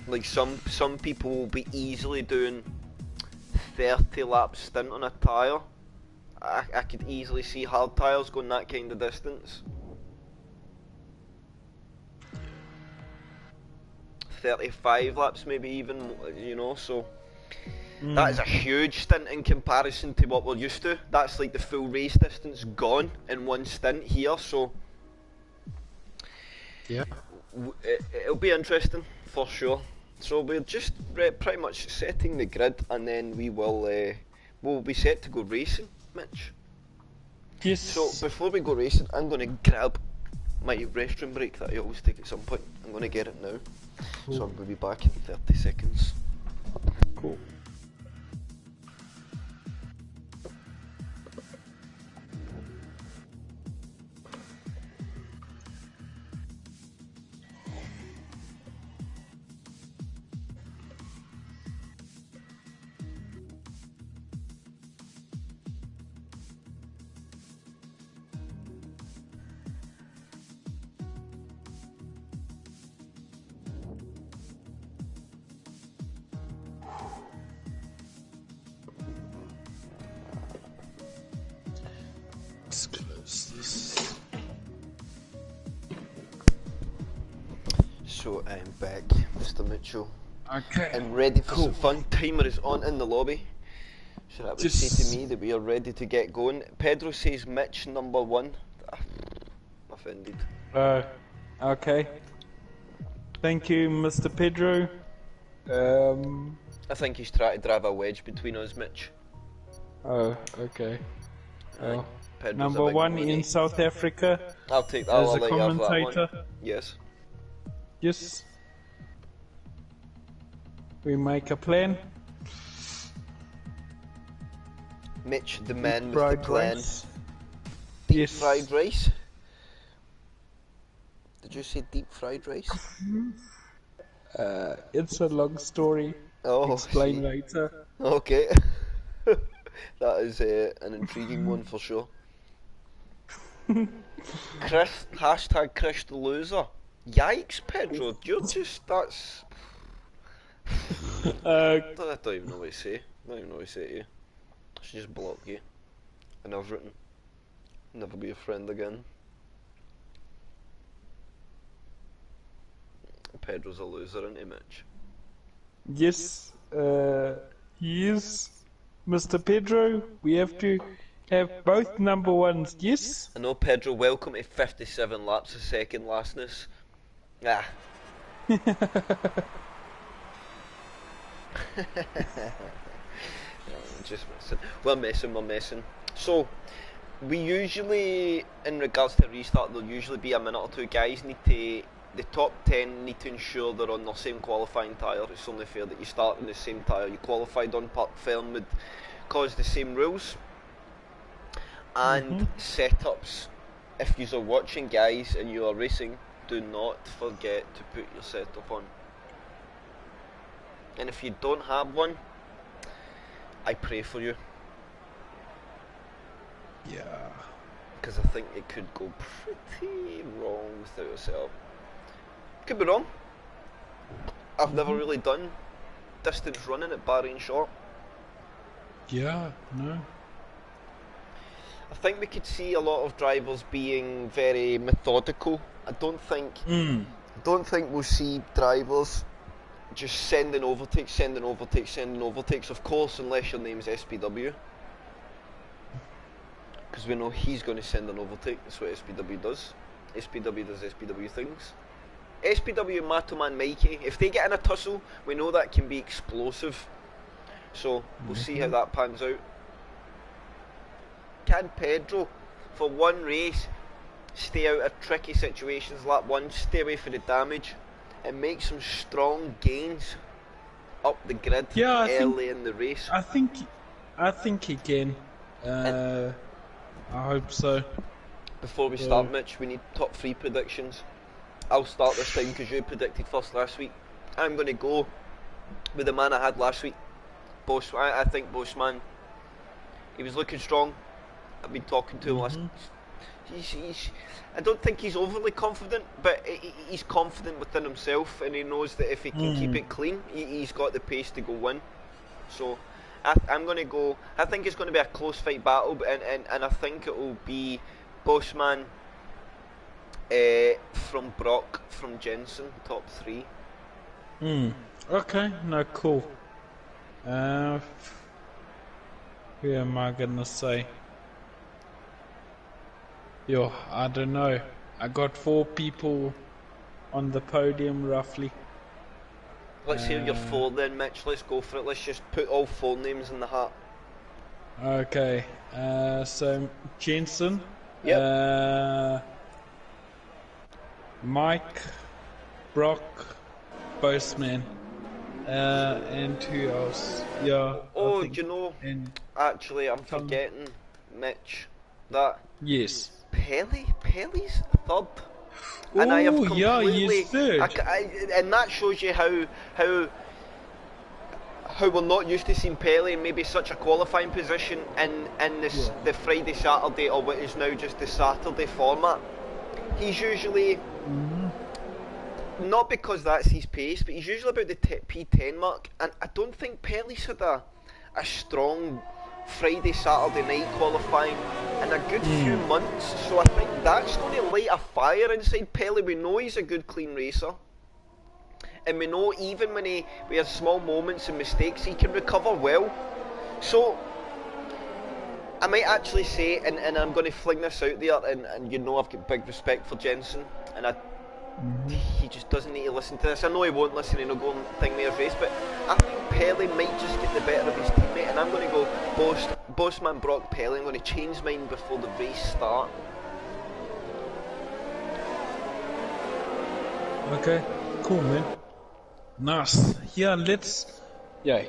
S1: Like some people will be easily doing 30 lap stint on a tyre. I could easily see hard tyres going that kind of distance. 35 laps maybe even, you know, so that is a huge stint in comparison to what we're used to. That's like the full race distance gone in one stint here, so
S2: Yeah.
S1: it'll be interesting for sure. So we're just pretty much setting the grid, and then we'll be set to go racing, Mitch.
S2: Yes.
S1: So before we go racing, I'm going to grab my restroom break that I always take at some point. I'm going to get it now.
S2: Cool.
S1: So I'm going to be back in 30 seconds.
S2: Cool. Let's close this.
S1: So I'm back, Mr. Mitchell.
S2: Okay.
S1: I'm ready for some fun. Timer is on in the lobby. So that would say to me that we are ready to get going. Pedro says Mitch number 1. Offended.
S2: Okay. Thank you, Mr. Pedro.
S1: I think he's trying to drive a wedge between us, Mitch.
S2: Oh, okay. Oh.
S1: Pedro's a
S2: Number
S1: big
S2: 1
S1: money.
S2: in South Africa
S1: I'll take that.
S2: as
S1: I'll
S2: a
S1: let you have that one.
S2: commentator.
S1: Yes.
S2: Yes. We make a plan.
S1: Mitch, the man with the
S2: Fried
S1: plan.
S2: rice.
S1: Deep
S2: Yes.
S1: fried rice? Did you say deep fried rice?
S2: It's a long story.
S1: Oh,
S2: Explain
S1: see.
S2: later.
S1: Okay. That is an intriguing one for sure. Chris, hashtag Chris the loser. Yikes, Pedro, you're just,
S2: Uh,
S1: I don't even know what to say. I don't even know what to say to you. I should just block you. And I've written, never be a friend again. Pedro's a loser, isn't he, Mitch?
S2: yes, he is Mr. Pedro. We have to have both number ones, yes?
S1: I know, Pedro, welcome to 57 laps of second lastness. Ah. Just messing. We're messing. So, we usually, in regards to restart, there'll usually be a minute or two. Guys need to, the top 10 need to ensure they're on the same qualifying tyre. It's only fair that you start on the same tyre you qualified on. Firm would cause the same rules. And setups. If you are watching, guys, and you are racing, do not forget to put your setup on. And if you don't have one, I pray for you.
S2: Yeah.
S1: Because I think it could go pretty wrong without a setup. Could be wrong. I've never really done distance running at Bahrain short.
S2: Yeah, no.
S1: I think we could see a lot of drivers being very methodical. I don't think we'll see drivers just sending overtakes. Of course, unless your name's SPW, because we know he's going to send an overtake. That's what SPW does. SPW does SPW things. SPW, Matoman, Mikey, if they get in a tussle, we know that can be explosive. So we'll see how that pans out. Can Pedro, for one race, stay out of tricky situations? Lap 1, stay away from the damage and make some strong gains up the grid early in the race.
S2: I think he can. I hope so.
S1: Before we start, Mitch, we need top 3 predictions. I'll start this time because you predicted first last week. I'm going to go with the man I had last week. I think Bossman, he was looking strong. I've been talking to him last. I don't think he's overly confident, but he's confident within himself, and he knows that if he can keep it clean, he's got the pace to go win. So I'm going to go. I think it's going to be a close fight battle, and I think it will be Bossman from Brock from Jensen, top 3.
S2: Okay, no, cool. Who am I gonna say? Yo, I don't know. I got 4 people on the podium roughly.
S1: Let's hear your 4 then, Mitch. Let's go for it. Let's just put all 4 names in the hat.
S2: Okay. So Jensen.
S1: Yep.
S2: Mike, Brock, Bossman. And who else? Yeah.
S1: Oh, do you know? Actually, I'm forgetting, Mitch. That.
S2: Yes.
S1: Pele's third. And I have completely,
S2: he's third.
S1: And that shows you how we're not used to seeing Pele in maybe such a qualifying position in this the Friday, Saturday, or what is now just the Saturday format. He's usually not because that's his pace, but he's usually about the P10 mark, and I don't think Pele's had a strong Friday, Saturday night qualifying in a good few months, so I think that's going to light a fire inside Pele. We know he's a good clean racer, and we know even when he has small moments and mistakes, he can recover well. So I might actually say, and I'm going to fling this out there, and you know I've got big respect for Jensen, and he just doesn't need to listen to this. I know he won't listen and he'll go and think me a race, but I think Pele might just get the better of his teammate, and I'm going to go Bossman, Brock, Pele. I'm going to change mine before the race start.
S2: Okay, cool, man. Nice. Yeah,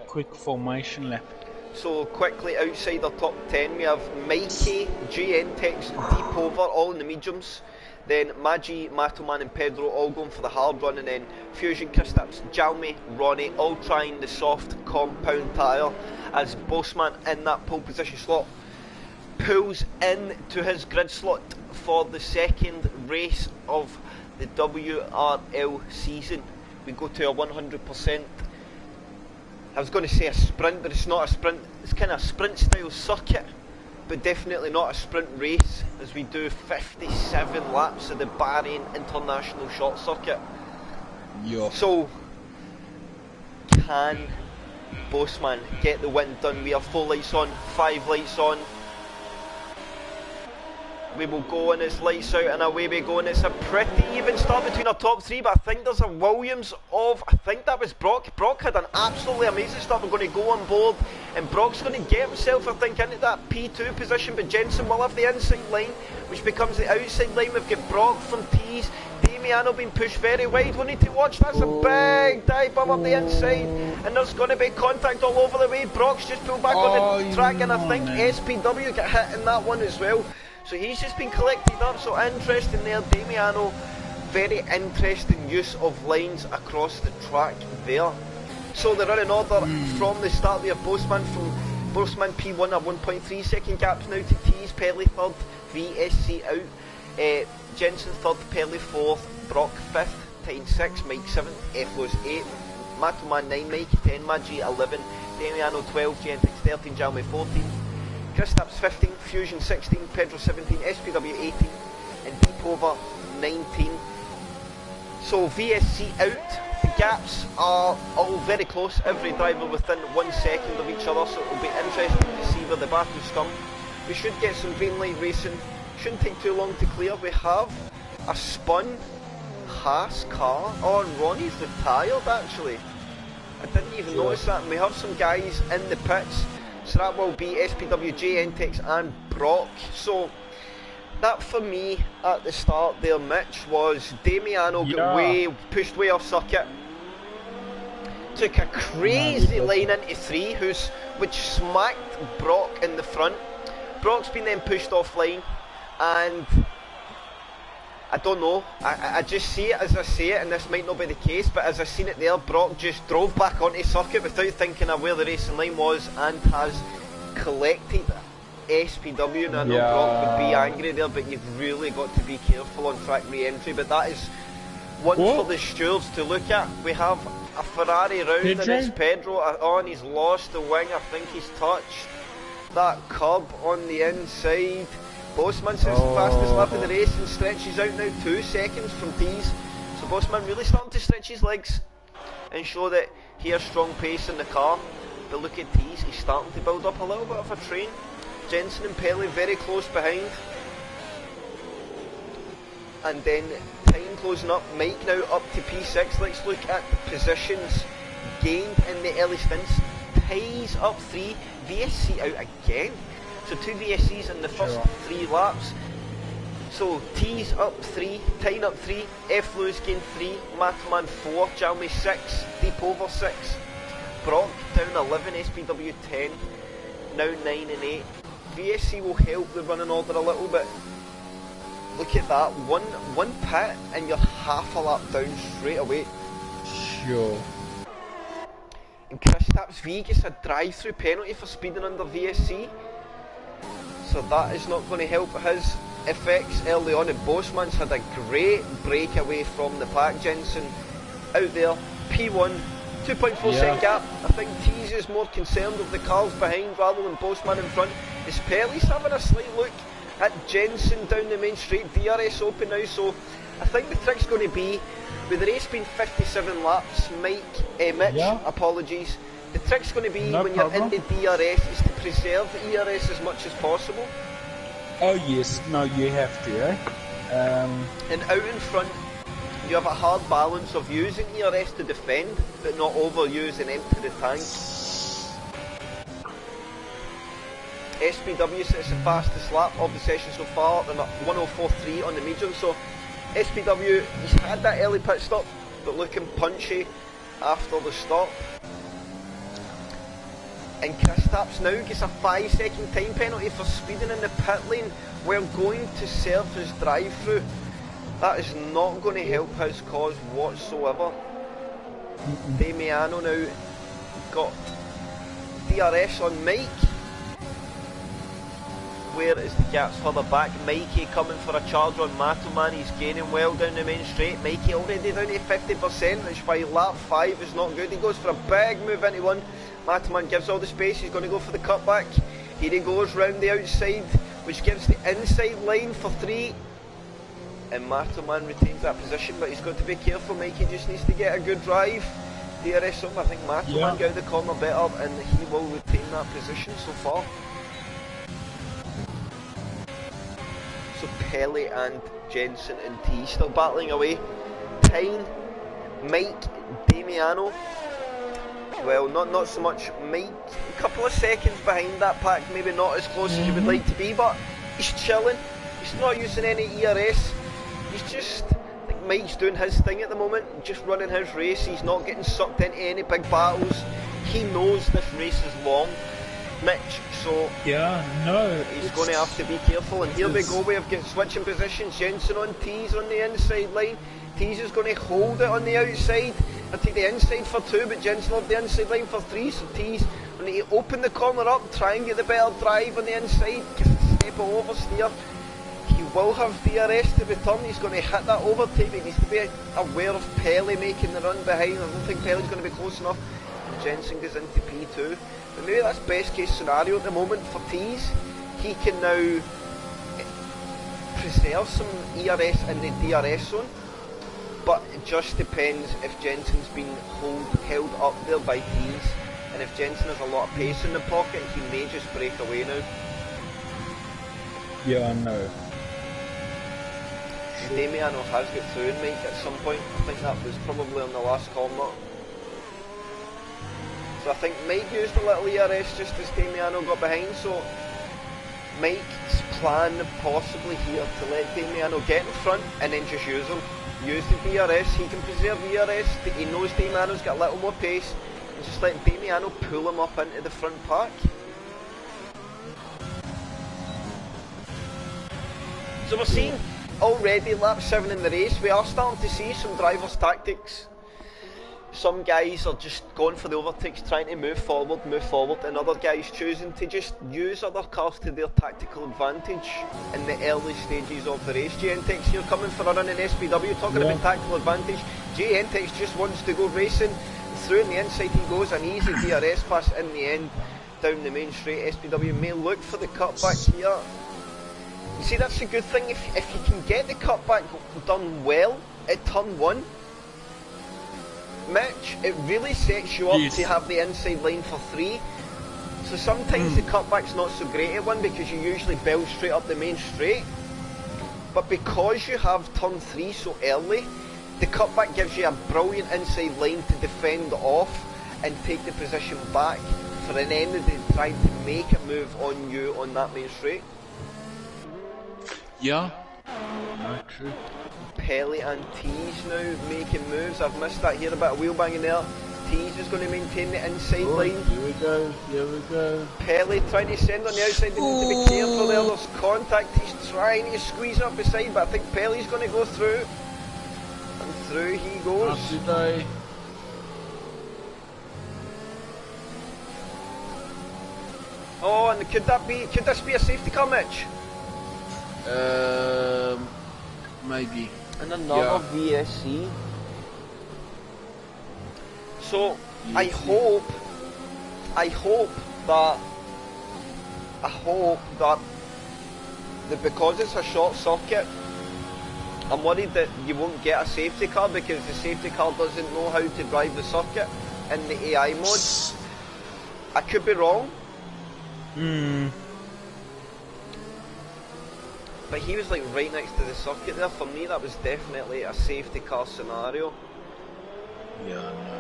S2: quick formation lap.
S1: So quickly, outside our top 10, we have Mikey, GN-Tex, Deep Over, all in the mediums. Then Maggi, Matoman and Pedro all going for the hard run, and then Fusion, Kristaps, Jalmi, Ronnie all trying the soft compound tyre, as Bossman in that pole position slot pulls in to his grid slot for the second race of the WRL season. We go to a 100% I was going to say a sprint, but it's not a sprint. It's kind of a sprint style circuit, but definitely not a sprint race, as we do 57 laps of the Bahrain International Short Circuit.
S3: Yeah.
S1: So, can Bossman get the win done? We are 4 lights on, 5 lights on. We will go and it's lights out and away we go, and it's a pretty even start between our top 3, but I think there's a Williams of, I think that was Brock. Brock had an absolutely amazing start. We're going to go on board and Brock's going to get himself, I think, into that P2 position, but Jensen will have the inside line, which becomes the outside line. We've got Brock from T's, Damiano being pushed very wide. We need to watch, that's a big dive bomb up the inside, and there's going to be contact all over the way. Brock's just pulled back on the track, and I think SPW got hit in that one as well. So he's just been collected up, so interesting there, Damiano. Very interesting use of lines across the track there. So they're in order from the start there. Bossman P1 at 1.3 second gaps now to T's, Pelly third, VSC out. Jensen third, Pelly fourth, Brock fifth, Tyne 6, Mike 7th, Eflos 8, Matoman 9, Mike 10, Maggi 11, Damiano 12, Gentix 13, Jalme 14. Kristaps 15, Fusion 16, Pedro 17, SPW 18, and Deepova 19. So VSC out. The gaps are all very close. Every driver within 1 second of each other, so it will be interesting to see where the battles come. We should get some green light racing. Shouldn't take too long to clear. We have a spun Haas car. Oh, and Ronnie's retired actually. I didn't even notice that. And we have some guys in the pits. So that will be SPWJ, Entex and Brock. So that for me at the start there, Mitch, was Damiano got pushed way off circuit. Took a crazy line into 3, which smacked Brock in the front. Brock's been then pushed offline, and I don't know, I just see it as I say it, and this might not be the case, but as I seen it there, Brock just drove back onto circuit without thinking of where the racing line was, and has collected SPW. And I know Brock would be angry there, but you've really got to be careful on track re-entry. But that is one for the stewards to look at. We have a Ferrari round, and it's Pedro on. He's lost the wing. I think he's touched that curb on the inside. Bossman says the fastest lap of the race and stretches out now 2 seconds from T's. So Bossman really starting to stretch his legs and show that he has strong pace in the car. But look at T's, he's starting to build up a little bit of a train. Jensen and Pelly very close behind. And then Tyne closing up, Mike now up to P6. Let's look at the positions gained in the early stints. Ty's up 3, VSC out again. So 2 VSCs in the first 3 laps. So T's up 3, Tyne up 3, F. Lewis gained 3, Mataman 4, Jalme 6, Deep over 6, Brock down 11, SPW 10, now 9 and 8. VSC will help the running order a little bit. Look at that, one pit and you're half a lap down straight away.
S3: Sure.
S1: And Kristaps V gets a drive-through penalty for speeding under VSC. So that is not going to help his effects early on. And Bossman's had a great breakaway from the pack. Jensen out there, P1, 2.4 second gap. I think Tease is more concerned with the cars behind rather than Bossman in front. Is Pelly's having a slight look at Jensen down the main straight, DRS open now. So I think the trick's going to be, with the race being 57 laps, Mitch, apologies. The trick's going to be when you're in the DRS is to preserve the ERS as much as possible.
S2: Oh yes, no, you have to, eh?
S1: And out in front, you have a hard balance of using ERS to defend, but not overuse and empty the tank. SPW sits the fastest lap of the session so far, they're at 1:04.3 on the medium, so SPW, he's had that early pit stop, but looking punchy after the stop. And Kristaps now gets a 5-second time penalty for speeding in the pit lane. We're going to serve his drive-through. That is not going to help his cause whatsoever. Damiano now got DRS on Mike. where is the gaps further back. Mikey coming for a charge on Matoman, he's gaining well down the main straight. Mikey already down to 50%, which by lap 5 is not good. He goes for a big move into one. Matoman gives all the space, he's going to go for the cutback. Here he goes round the outside, which gives the inside line for 3. And Matoman retains that position, but he's got to be careful. Mikey just needs to get a good drive. DRS on, I think Matoman got out the corner better, and he will retain that position so far. So Pelly and Jensen and T still battling away. Tyne, Mike, Damiano. Well, not so much Mike. A couple of seconds behind that pack, maybe not as close as you would like to be, but he's chilling. He's not using any ERS. He's just, I think Mike's doing his thing at the moment, just running his race. He's not getting sucked into any big battles. He knows this race is long, Mitch, so he's going to have to be careful. And here we go, we have got switching positions. Jensen on T's on the inside line. T's is going to hold it on the outside. I'll take the inside for 2, but Jensen will have the inside line for 3, so T's going to open the corner up, try and get the better drive on the inside, step it oversteer. He will have DRS to return, he's going to hit that overtake, but he needs to be aware of Pelly making the run behind. I don't think Pelly's going to be close enough. And Jensen goes into P2, but maybe that's best case scenario at the moment for T's. He can now preserve some ERS in the DRS zone, but it just depends if Jensen's been held up there by T's, and if Jensen has a lot of pace in the pocket, he may just break away now.
S2: Yeah, I know.
S1: Damiano has got through in Mike at some point. I think that was probably on the last corner. So I think Mike used a little ERS just as Damiano got behind, so Mike's plan possibly here to let Damiano get in front and then just use him. Use the DRS, he can preserve ERS, he knows Damiano's got a little more pace, and just let Damiano pull him up into the front pack. So we're seeing already lap 7 in the race, we are starting to see some drivers' tactics. Some guys are just going for the overtakes, trying to move forward, and other guys choosing to just use other cars to their tactical advantage in the early stages of the race. GNTX here coming for a run in SPW, talking about tactical advantage. GNTX just wants to go racing, through in the inside he goes, an easy DRS pass in the end, down the main straight. SPW may look for the cutback here. You see, that's a good thing, if you can get the cutback done well at turn 1, Mitch, it really sets you up to have the inside line for 3. So sometimes the cutback's not so great at 1 because you usually build straight up the main straight. But because you have turn 3 so early, the cutback gives you a brilliant inside line to defend off and take the position back for an end of the day trying to make a move on you on that main straight.
S3: Yeah. No, true.
S1: Pelly and T's now making moves. I've missed that here, a bit of wheel banging there. T's is going to maintain the inside line.
S4: Here we go.
S1: Pelly trying to send on the outside, they need to be careful there, there's contact, he's trying to squeeze up the side, but I think Pelly's going to go through. And through he goes. Oh, and could this be a safety car, Mitch?
S3: Maybe.
S1: And another VSC. So I hope that because it's a short circuit, I'm worried that you won't get a safety car because the safety car doesn't know how to drive the circuit in the AI mode. I could be wrong. But he was like right next to the circuit there. For me, that was definitely a safety car scenario.
S3: Yeah, I know.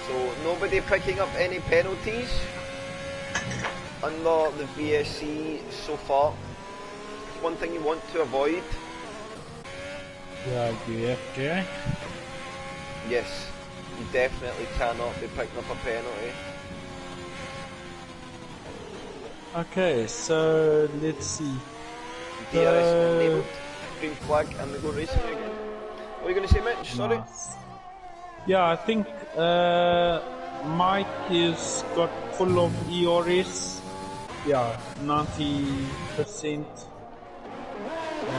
S1: So nobody picking up any penalties under the VSC so far. It's one thing you want to avoid.
S2: Yeah, GFJ.
S1: Yes, you definitely cannot be picking up a penalty.
S2: Okay, so let's see.
S1: DRS enabled, green flag, and we go racing again. What are you going to say, Mitch? Sorry?
S2: Nice. Yeah, I think Mike is got full of ERS. Yeah, 90%. I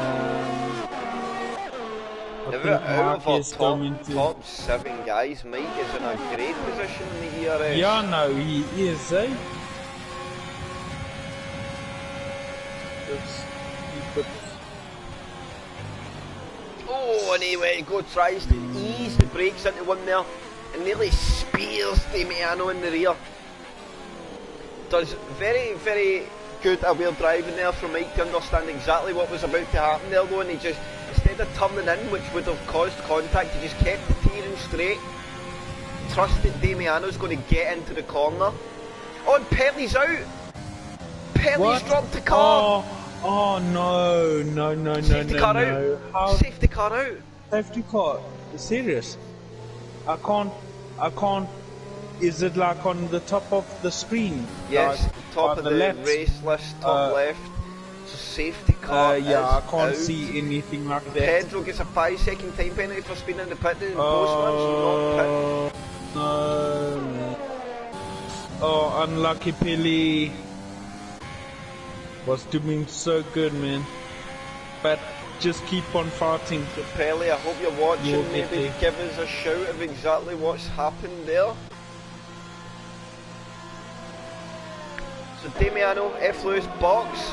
S1: Out
S2: think
S1: of
S2: Mike
S1: our
S2: is going to.
S1: top 7 guys, Mike is in a great position in the ERS.
S2: Yeah, no, he is, eh? Just keep it.
S1: Oh, and he tries to ease the brakes into one there and nearly spears Damiano in the rear. Does very, very good aware driving there from Mike to understand exactly what was about to happen there though, and he just, instead of turning in, which would have caused contact, he just kept the steering straight. Trusted Damiano's going to get into the corner. Oh, and Perley's out! Perley's dropped the car!
S2: Oh no.
S1: Safety car
S2: no.
S1: out!
S2: How?
S1: Safety car out!
S2: Safety car? Serious? I can't. Is it like on the top of the screen?
S1: Yes,
S2: like,
S1: top of the
S2: left?
S1: race list, top left. So safety car
S2: yeah, I can't
S1: out.
S2: see anything like that.
S1: Pedro gets a 5-second time penalty for speeding in the pit lane. Postman's not pit.
S2: No. Oh, unlucky Pele. Was doing so good, man. But just keep on fighting.
S1: So Pele, I hope you're watching.
S2: You'll
S1: Maybe give us a shout of exactly what's happened there. So Damiano, F Lewis box.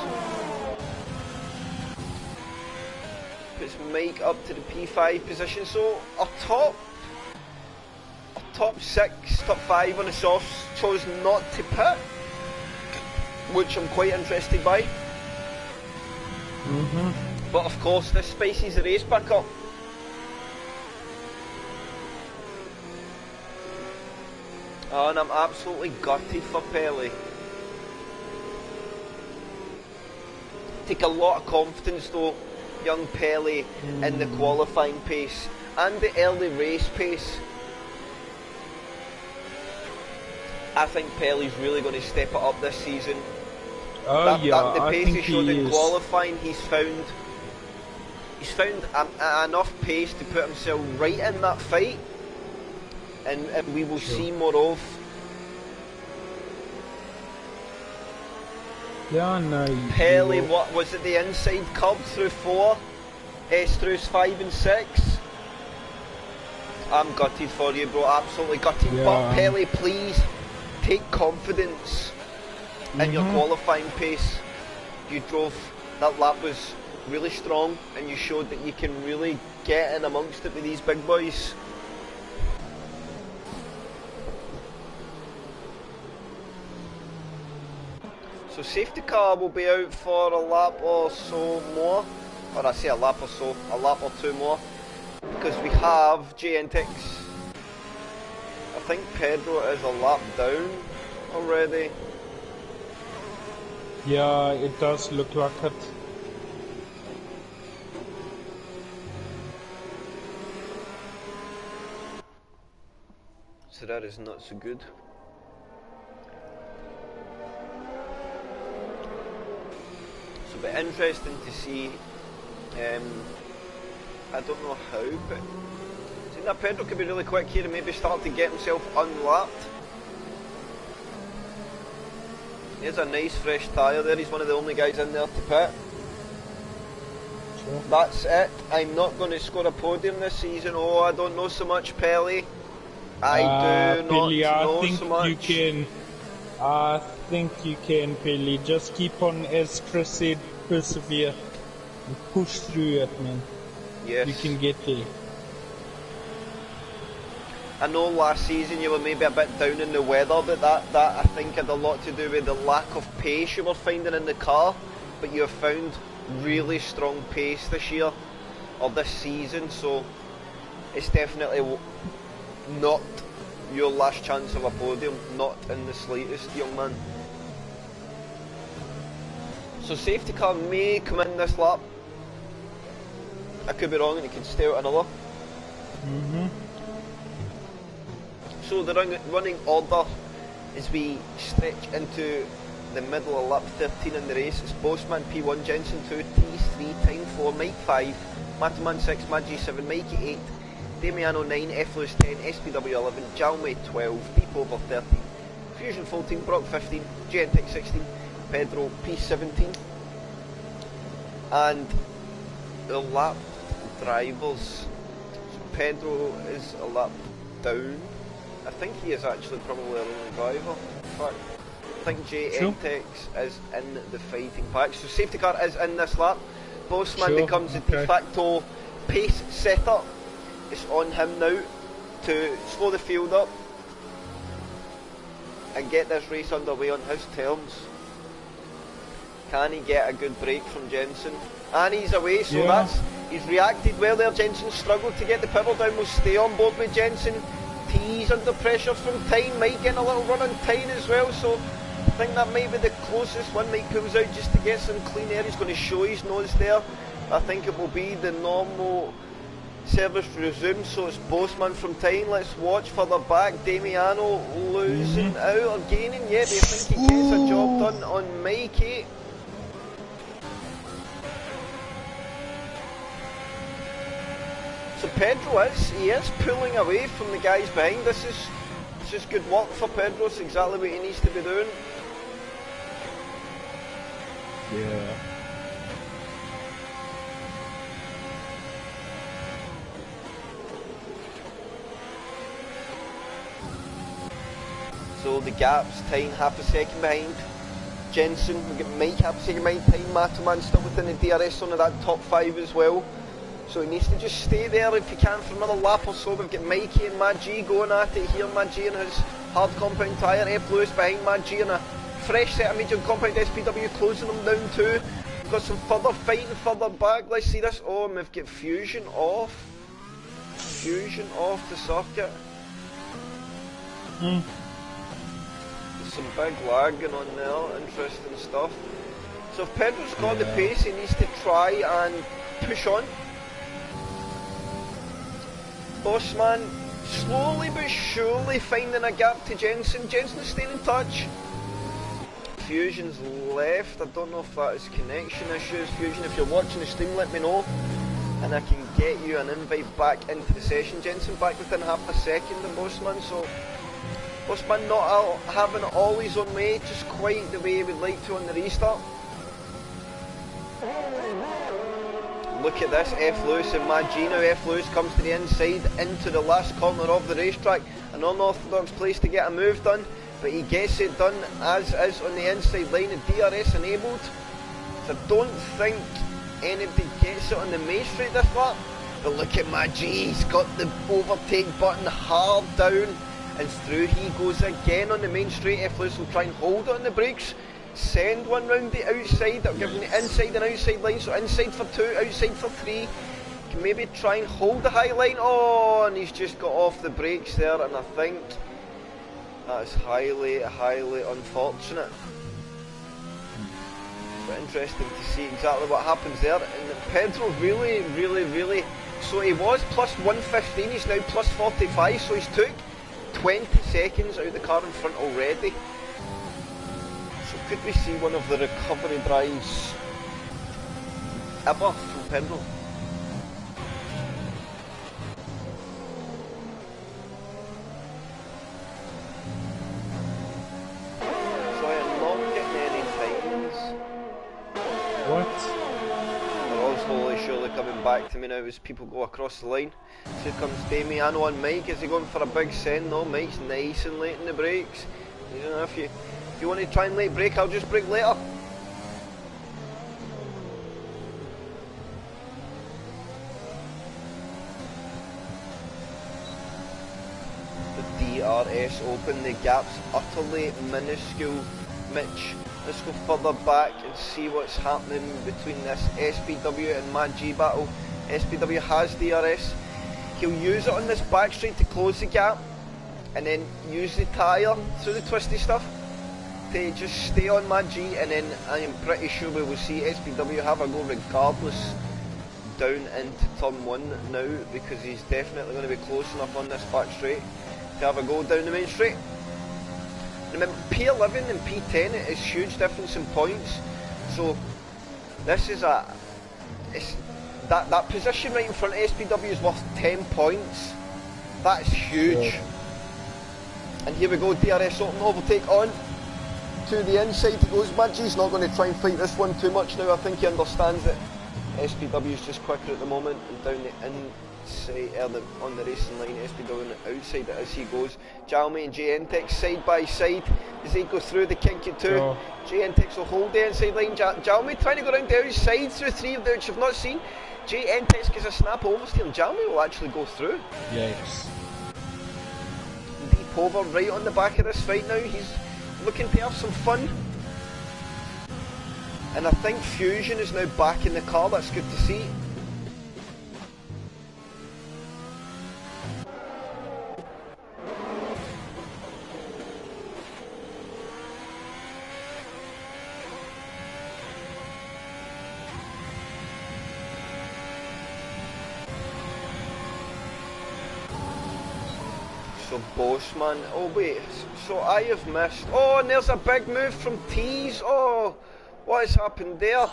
S1: Puts Mike up to the P5 position. So our top 6, top 5 on the softs chose not to pit, which I'm quite interested by. But of course this spices the race back up. Oh, and I'm absolutely gutted for Pele. Take a lot of confidence though, young Pele, in the qualifying pace and the early race pace. I think Pele's really going to step it up this season.
S2: Oh
S1: The pace he showed in
S2: is.
S1: qualifying, he's found enough pace to put himself right in that fight, and we will see more of.
S2: Yeah, no.
S1: Pele, what was it, the inside curb through 4, through 5 and 6? I'm gutted for you, bro, absolutely gutted.
S2: Yeah.
S1: But Pele, please take confidence in your qualifying pace. You drove, that lap was really strong, and you showed that you can really get in amongst it with these big boys. So safety car will be out for a lap or so more, or I say a lap or so, a lap or 2 more, because we have JNTX. I think Pedro is a lap down already.
S2: Yeah, it does look like it.
S1: So that is not so good. So it'll be interesting to see. I don't know how, but I think that Pedro could be really quick here and maybe start to get himself unlapped. Here's a nice fresh tyre there. He's one of the only guys in there to pit.
S2: Sure.
S1: That's it. I'm not going to score a podium this season. Oh, I don't know so much, Pele. I do not
S2: Pele,
S1: know
S2: I think
S1: so much.
S2: you can. I think you can, Pele. Just keep on, as Chris said, persevere and push through it, man.
S1: Yes.
S2: You can get there.
S1: I know last season you were maybe a bit down in the weather, but that I think had a lot to do with the lack of pace you were finding in the car. But you have found really strong pace this year, or this season, so it's definitely not your last chance of a podium, not in the slightest, young man. So safety car may come in this lap. I could be wrong and it could stay out another. So the running order as we stretch into the middle of lap 13 in the race. It's Bossman P1, Jensen 2, T's 3, Time 4, Mike 5, Mataman 6, Maggi 7, Mikey 8, Damiano 9, F Lewis 10, SPW 11, Jalme 12, Deep Over 13, Fusion 14, Brock 15, Gentek 16, Pedro P17, and the lap drivers. So Pedro is a lap down. I think he is actually probably our only driver. In fact, I think Gentek is in the fighting pack. So safety car is in this lap. Bossman becomes the de facto pace setter. It's on him now to slow the field up and get this race underway on his terms. Can he get a good break from Jensen? And he's away, so he's reacted well there. Jensen struggled to get the power down. We'll stay on board with Jensen. T's under pressure from Tyne, might get a little run on Tyne as well, so I think that might be the closest one. Mike pulls out just to get some clean air. He's going to show his nose there. I think it will be the normal service resume, so it's Bossman from Tyne. Let's watch further back. Damiano losing out or gaining. Yep, I think he gets a job done on Mikey. So Pedro is pulling away from the guys behind. This is good work for Pedro. It's exactly what he needs to be doing.
S2: Yeah.
S1: So the gap's Tyne half a second behind Jensen. We get Mike half a second behind Tyne. Matoman still within the DRS on that top 5 as well. So he needs to just stay there if he can for another lap or so. We've got Mikey and Maggi going at it here. Maggi and his hard compound tyre. F Lewis behind Maggi and a fresh set of medium compound SPW closing them down too. We've got some further fighting further back. Let's see this. Oh, and we've got Fusion off. Fusion off the circuit. There's some big lag going on there. Interesting stuff. So if Pedro's got the pace, he needs to try and push on. Bossman slowly but surely finding a gap to Jensen. Jensen's staying in touch. Fusion's left. I don't know if that is connection issues. Fusion, if you're watching the stream, let me know. And I can get you an invite back into the session. Jensen back within half a second of Bossman. So Bossman not having it all his own way, just quite the way he would like to on the restart. Look at this, F Lewis and Maggi now. F Lewis comes to the inside into the last corner of the racetrack. An unorthodox place to get a move done, but he gets it done as is on the inside line. The DRS enabled. So I don't think anybody gets it on the main straight this lap. But look at Maggi, he's got the overtake button hard down and through he goes again on the main straight. F Lewis will try and hold it on the brakes. Send one round the outside. That'll give him the inside and outside line. So inside for 2, outside for 3. Can maybe try and hold the high line. Oh, and he's just got off the brakes there, and I think that is highly, highly unfortunate. But interesting to see exactly what happens there. And Pedro really. So he was plus 115. He's now plus 45. So he's took 20 seconds out of the car in front already. Could we see one of the recovery drives ever from Pedro? So I am not getting any times.
S2: What?
S1: They're all slowly surely coming back to me now as people go across the line. So here comes Damiano and Mike. Is he going for a big send? No, Mike's nice and late in the brakes. You know, if you want to try and late brake, I'll just brake later. The DRS open, the gap's utterly minuscule. Mitch, let's go further back and see what's happening between this SPW and Maggi battle. SPW has DRS. He'll use it on this back straight to close the gap and then use the tyre through the twisty stuff to just stay on Maggi, and then I am pretty sure we will see SPW have a go regardless down into turn 1 now, because he's definitely going to be close enough on this back straight to have a go down the main straight. Remember, P11 and P10 is huge difference in points, so this is that position right in front of SPW is worth 10 points. That's huge.
S2: Sure.
S1: And here we go, DRS open overtake on to the inside. He goes, Madgy's not going to try and fight this one too much now. I think he understands that SPW is just quicker at the moment, and down the inside, on the racing line, SPW on the outside as he goes. Jalmy and JNTEX side by side as they go through the kinky two.
S2: Sure.
S1: JNTEX will hold the inside line. Jalmy trying to go round the outside through three of the which you've not seen. JNTEX gets a snap oversteer and Jalmy will actually go through.
S2: Yes.
S1: Deep over right on the back of this fight now. He's looking to have some fun. And I think Fusion is now back in the car. That's good to see. So Bossman, oh wait, so I have missed, oh, and there's a big move from Tease. Oh, what has happened there?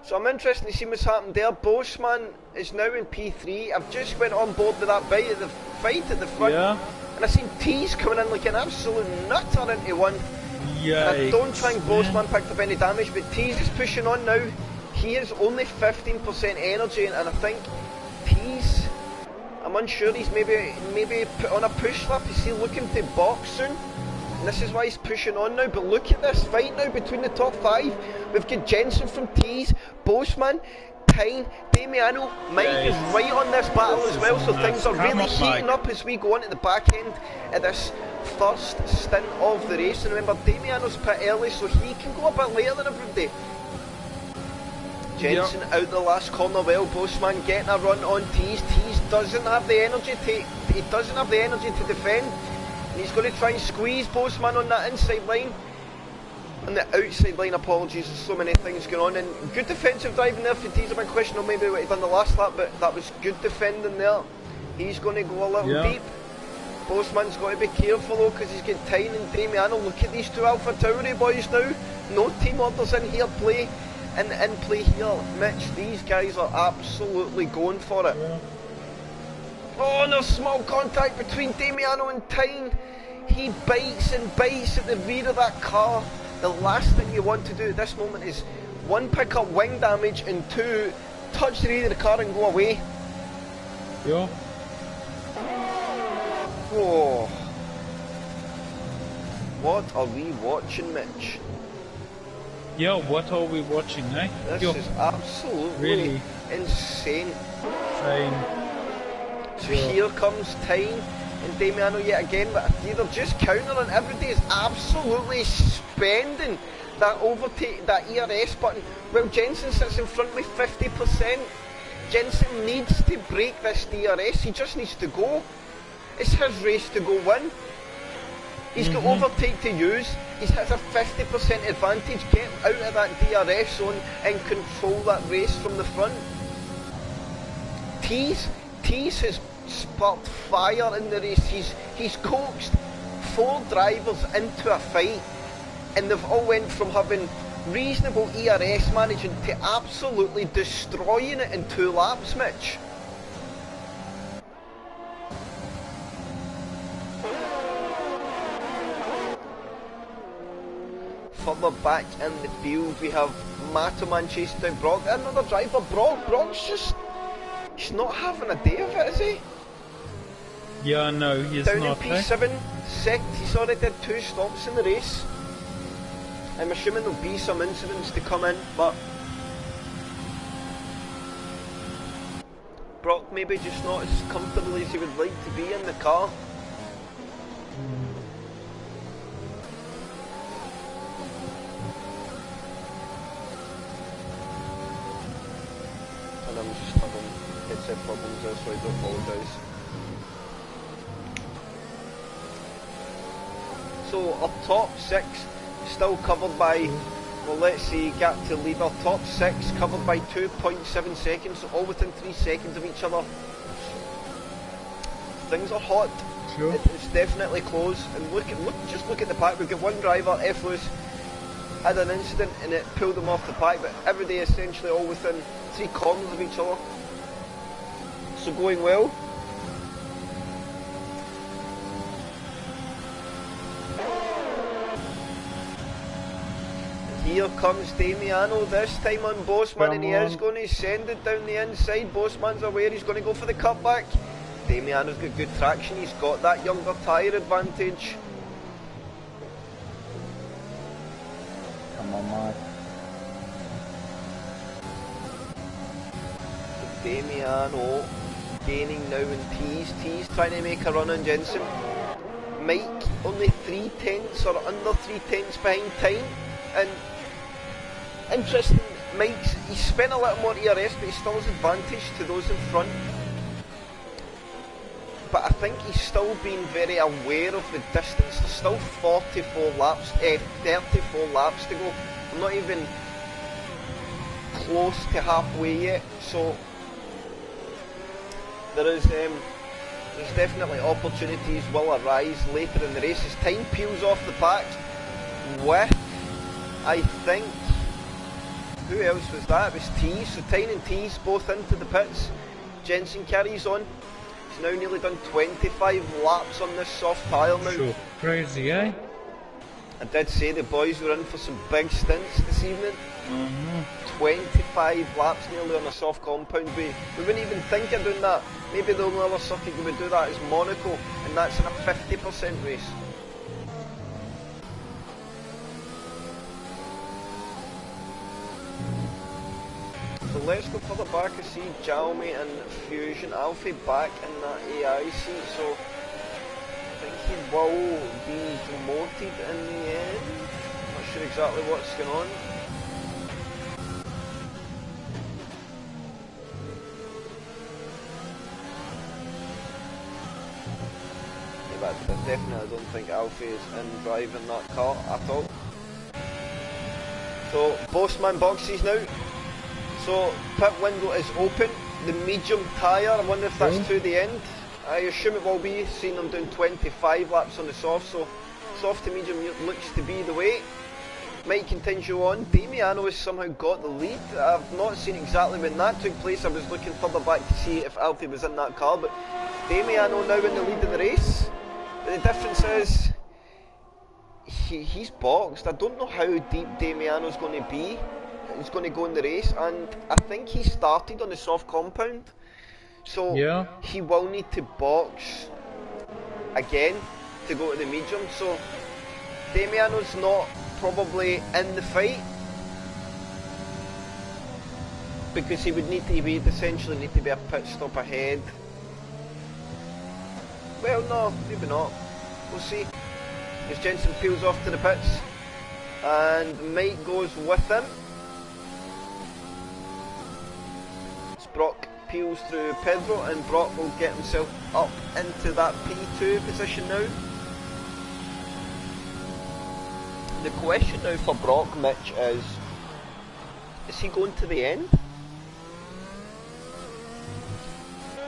S1: So I'm interested to see what's happened there. Bossman is now in P3. I've just went on board with that bite of the fight at the front, and I seen Tease coming in like an absolute nutter into one.
S2: Yeah.
S1: I don't think Bossman picked up any damage, but Tease is pushing on now. He has only 15% energy, and I think Tease, I'm unsure, he's maybe put on a push lap. Is he looking to box soon? And this is why he's pushing on now. But look at this fight now between the top five. We've got Jensen from Tease, Bossman, Tyne, Damiano. Mike is right on this battle as well, so things are really heating up as we go on to the back end of this first stint of the race. And remember, Damiano's pit early, so he can go a bit later than everybody. Jensen out the last corner well. Bossman getting a run on Tease. Tease doesn't have the energy to defend. And he's going to try and squeeze Bossman on that inside line. On the outside line, apologies, there's so many things going on. And good defensive driving there for Tease. I'm in question on maybe what he done the last lap, but that was good defending there. He's going to go a little deep. Bossman's got to be careful though, because he's got Tyne and Damiano. Look at these two Alpha Tauri boys now. No team orders in here play. In play here, Mitch, these guys are absolutely going for it. Oh, and there's small contact between Damiano and Tyne. He bites and bites at the rear of that car. The last thing you want to do at this moment is one, pick up wing damage, and two, touch the rear of the car and go away.
S2: Yeah.
S1: Oh. What are we watching, Mitch?
S2: Yeah, what are we watching, eh?
S1: This is absolutely
S2: really
S1: insane.
S2: Insane.
S1: So here comes Tyne and Damiano yet again, but they're just countering. Everybody is absolutely spending that overtake, that ERS button. Well, Jensen sits in front with 50%. Jensen needs to break this DRS. He just needs to go. It's his race to go win. He's got overtake to use. He has a 50% advantage. Get out of that DRS zone and control that race from the front. Tease has sparked fire in the race. He's coaxed 4 drivers into a fight, and they've all went from having reasonable ERS management to absolutely destroying it in 2 laps, Mitch. Further back in the field, we have Matoman chasing down Brock. Another driver, Brock's just, he's not having a day of it, is he?
S2: Yeah, no, he's
S1: down
S2: not.
S1: Down in P7, sixth, he's already did 2 stops in the race. I'm assuming there'll be some incidents to come in, but Brock maybe just not as comfortable as he would like to be in the car. And I'm just having headset problems there, so I do apologise. So our top 6 still covered by, well, let's see, gap to leader. Top 6 covered by 2.7 seconds, so all within 3 seconds of each other. Things are hot. Sure. It's definitely close. And just look at the pack. We've got one driver, F. Lewis, had an incident and it pulled them off the pack, but everybody essentially all within 3 corners of each other. So going well. Here comes Damiano, this time on Bossman, and he is going to send it down the inside. Bossman's aware he's going to go for the cutback. Damiano's got good traction, he's got that younger tyre advantage.
S2: Come on, Mark.
S1: Damiano gaining now in T's. T's trying to make a run on Jensen. Mike only 3/10 or under 3/10 behind time. And interesting, Mike's he spent a little more ERS, but he still has advantage to those in front. But I think he's still been very aware of the distance. There's still 34 laps, 34 laps to go. I'm not even close to halfway yet, so there's definitely opportunities will arise later in the race as time peels off the pack with, I think, who else was that? It was T's, so Tyne and T's both into the pits. Jensen carries on. He's now nearly done 25 laps on this soft tyre now.
S2: Sure. Crazy, eh?
S1: I did say the boys were in for some big stints this evening. 25 laps nearly on a soft compound. We wouldn't even think of doing that. Maybe the only other circuit you would do that is Monaco, and that's in a 50% race. So let's go further back. I see Jalmy and Fusion. Alfie back in that AI seat, so I think he will be demoted in the end. Not sure exactly what's going on. Yeah, but I definitely don't think Alfie is in driving that car at all. So Bossman boxes now. So pit window is open, the medium tyre, I wonder if that's to the end. I assume it will be, seeing them doing 25 laps on the soft, so soft to medium looks to be the way. Might continue on. Damiano has somehow got the lead. I've not seen exactly when that took place. I was looking further back to see if Alfie was in that car, but Damiano now in the lead of the race. But the difference is he's boxed. I don't know how deep Damiano's going to be. He's going to go in the race, and I think he started on the soft compound, so he will need to box again to go to the medium. So Damiano's not probably in the fight because he would need to be essentially need to be a pit stop ahead. Well, no, maybe not. We'll see. As Jensen peels off to the pits, and Mike goes with him. Brock peels through Pedro, and Brock will get himself up into that P2 position now. The question now for Brock, Mitch, is he going to the end?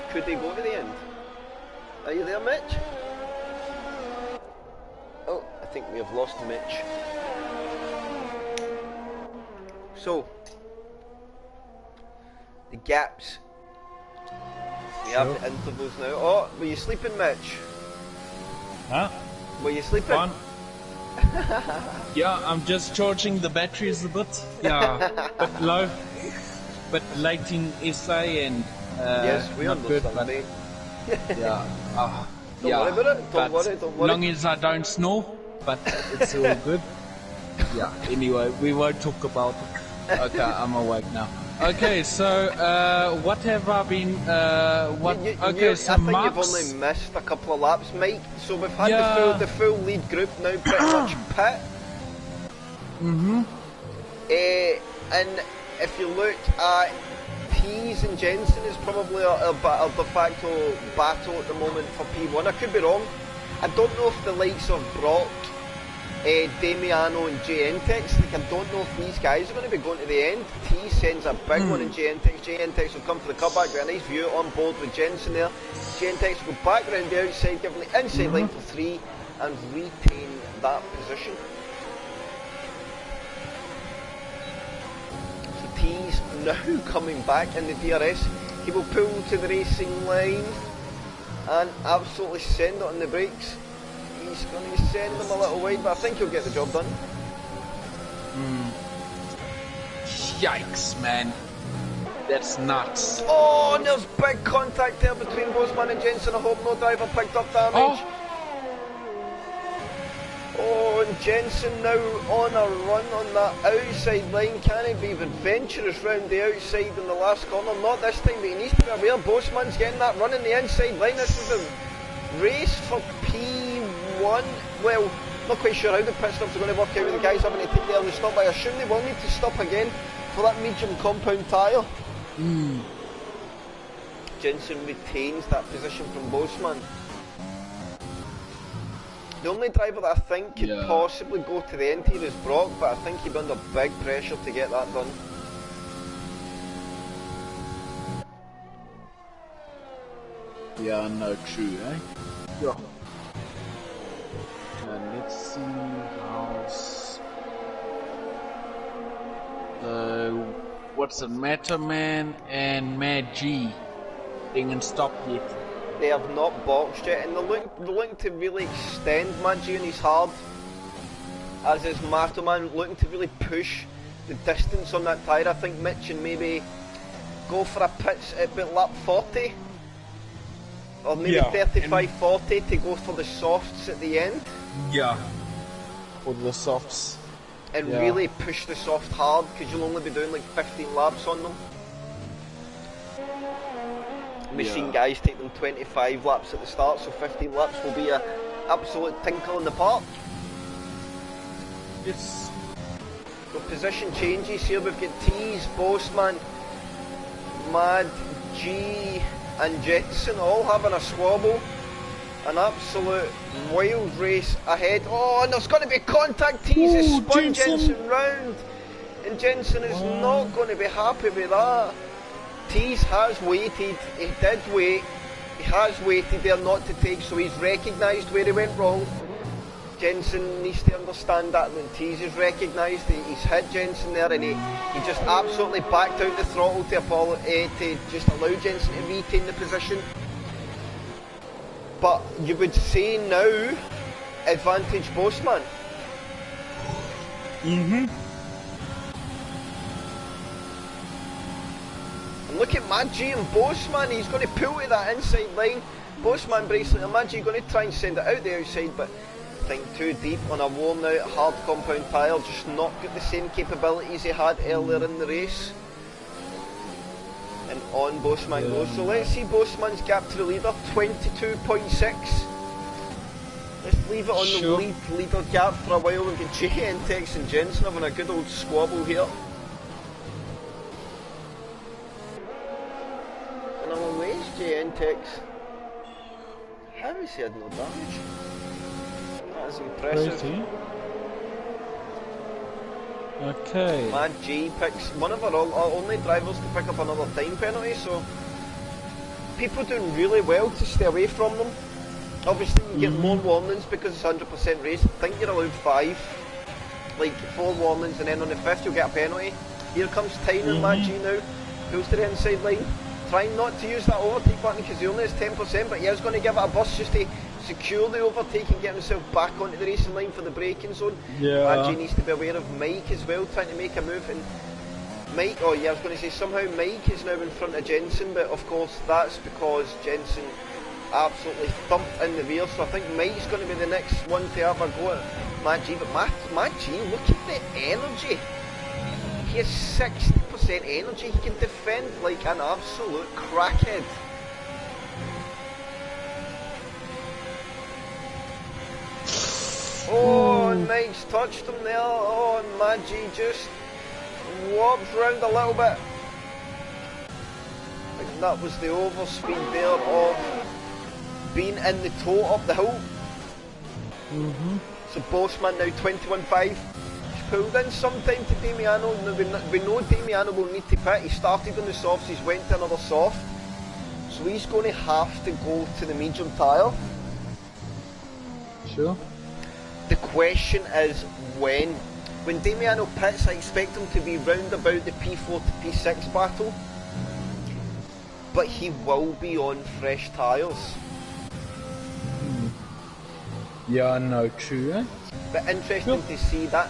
S1: Could he go to the end? Are you there, Mitch? Oh, I think we have lost Mitch. So the gaps. We have the intervals now. Oh, were you sleeping, Mitch?
S2: Huh?
S1: Were you sleeping?
S2: Fun. Yeah, I'm just charging the batteries a bit. Yeah, but low, but late in SA and
S1: yes, we
S2: not good,
S1: understand,
S2: but
S1: mate.
S2: yeah,
S1: Don't worry about it. Don't worry.
S2: Long as I don't snore, but it's all good. Yeah. Anyway, we won't talk about it. Okay, I'm awake now. Okay, so what have I been? What? Okay, so
S1: I think
S2: Mark's,
S1: you've only missed a couple of laps, Mike. So we've had the full lead group now pretty much pit. And if you look at T's and Jensen, is probably a de facto battle at the moment for P1. I could be wrong. I don't know if the likes of Brock, Damiano and JNTEX, like I don't know if these guys are going to be going to the end. T sends a big one in JNTEX. JNTEX will come for the cutback with a nice view on board with Jensen there. JNTEX will go back around the outside, giving the inside line for 3 and retain that position. now coming back in the DRS. He will pull to the racing line and absolutely send it on the brakes. He's going to send them a little wide, but I think he'll get the job done.
S2: Yikes, man. That's nuts.
S1: Oh, and there's big contact there between Bosman and Jensen. I hope no driver picked up damage. Oh, and Jensen now on a run on that outside line. Can he be adventurous round the outside in the last corner? Not this time, but he needs to be aware. Bosman's getting that run in the inside line. This is a race for P1. Well, not quite sure how the pit stops are going to work out with the guys having to take the early stop, but I assume they will need to stop again for that medium compound tyre. Jensen retains that position from Bosman. The only driver that I think could possibly go to the end here is Brock, but I think he'd be under big pressure to get that done.
S3: Yeah, no, true, eh?
S2: Yeah. Let's see how's
S3: What's it, Matterman and Mad G? They ain't stopped yet.
S1: They have not boxed yet, and they're looking to really extend Maggi on his hard, as is Matterman, looking to really push the distance on that tyre. I think Mitch and maybe go for a pitch at about lap 40, or maybe 35-40 to go for the softs at the end.
S2: Yeah. For the softs.
S1: And really push the soft hard, because you'll only be doing like 15 laps on them. Machine guys take them 25 laps at the start, so 15 laps will be an absolute tinkle in the park.
S2: Yes.
S1: So position changes here. We've got Tees, Bosman, Mad, G and Jetson all having a squabble. An absolute wild race ahead. Oh, and there's going to be contact. Tees has spun Jensen round, and Jensen is not going to be happy with that. Tees has waited, he did wait, he has waited there not to take, so he's recognised where he went wrong. Jensen needs to understand that when Tees has recognised he's hit Jensen there, and he just absolutely backed out the throttle to just allow Jensen to retain the position. But you would say now, advantage Bosman. And look at Maggi and Bosman, he's going to pull to that inside line. Bosman bracelet and Maggi going to try and send it out the outside, but I think too deep on a worn out hard compound tyre, just not got the same capabilities he had earlier in the race. And on Bosman goes. So let's see Bosman's gap to the leader, 22.6. Let's leave it on the leader gap for a while. We've got Jay, Entex and Jensen having a good old squabble here. And I'm amazed Jay Entex. How has he had no damage? That is impressive.
S2: Crazy. Okay.
S1: Mad G picks one of our only drivers to pick up another time penalty, so people doing really well to stay away from them. Obviously you get more warnings because it's 100% race. I think you're allowed 5, like 4 warnings, and then on the 5th you'll get a penalty. Here comes Tyne Mad G now, pulls to the inside line, trying not to use that overtake button because he only has 10%, but he is going to give it a bust just to secure the overtake and get himself back onto the racing line for the braking zone. Maggi needs to be aware of Mike as well, trying to make a move, and Mike, I was going to say somehow Mike is now in front of Jensen, but of course that's because Jensen absolutely thumped in the rear, so I think Mike's going to be the next one to have a go at Maggi. But Maggi, look at the energy. He has 60% energy, he can defend like an absolute crackhead. Oh, and Mike's touched him there. Oh, and Maggi just warped round a little bit. I think that was the overspeed there of being in the toe up the hill. So Bosman now 21.5. He's pulled in sometime to Damiano. We know Damiano will need to pit. He started on the softs, he's went to another soft. So he's going to have to go to the medium tyre.
S2: Sure.
S1: The question is when. when Damiano pits, I expect him to be round about the P4 to P6 battle, but he will be on fresh tyres.
S2: Yeah, no, true, eh?
S1: But interesting to see that.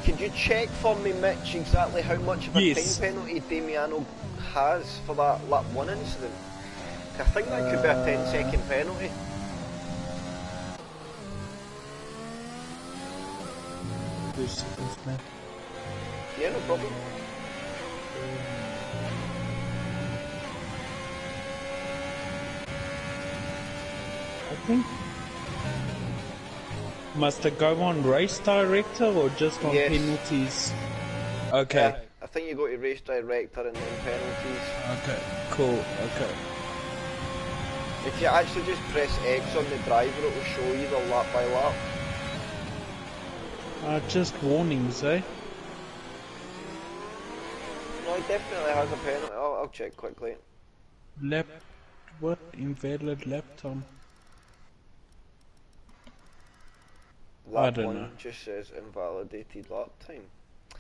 S1: Could you check for me, Mitch, exactly how much of a time penalty Damiano has for that lap 1 incident? I think that could be a 10-second penalty.
S2: 2 seconds, man.
S1: Yeah, no problem.
S2: I think... Must it go on race director or just on penalties? Okay.
S1: Yeah, I think you go to race director and then penalties.
S2: Okay, cool, okay.
S1: If you actually just press X on the driver, it will show you the lap by lap.
S2: Just warnings, eh?
S1: No, he definitely has a penalty. I'll check quickly.
S2: Lap... What? Invalid lap time?
S1: Lap
S2: I don't
S1: 1
S2: know.
S1: just says invalidated lap time.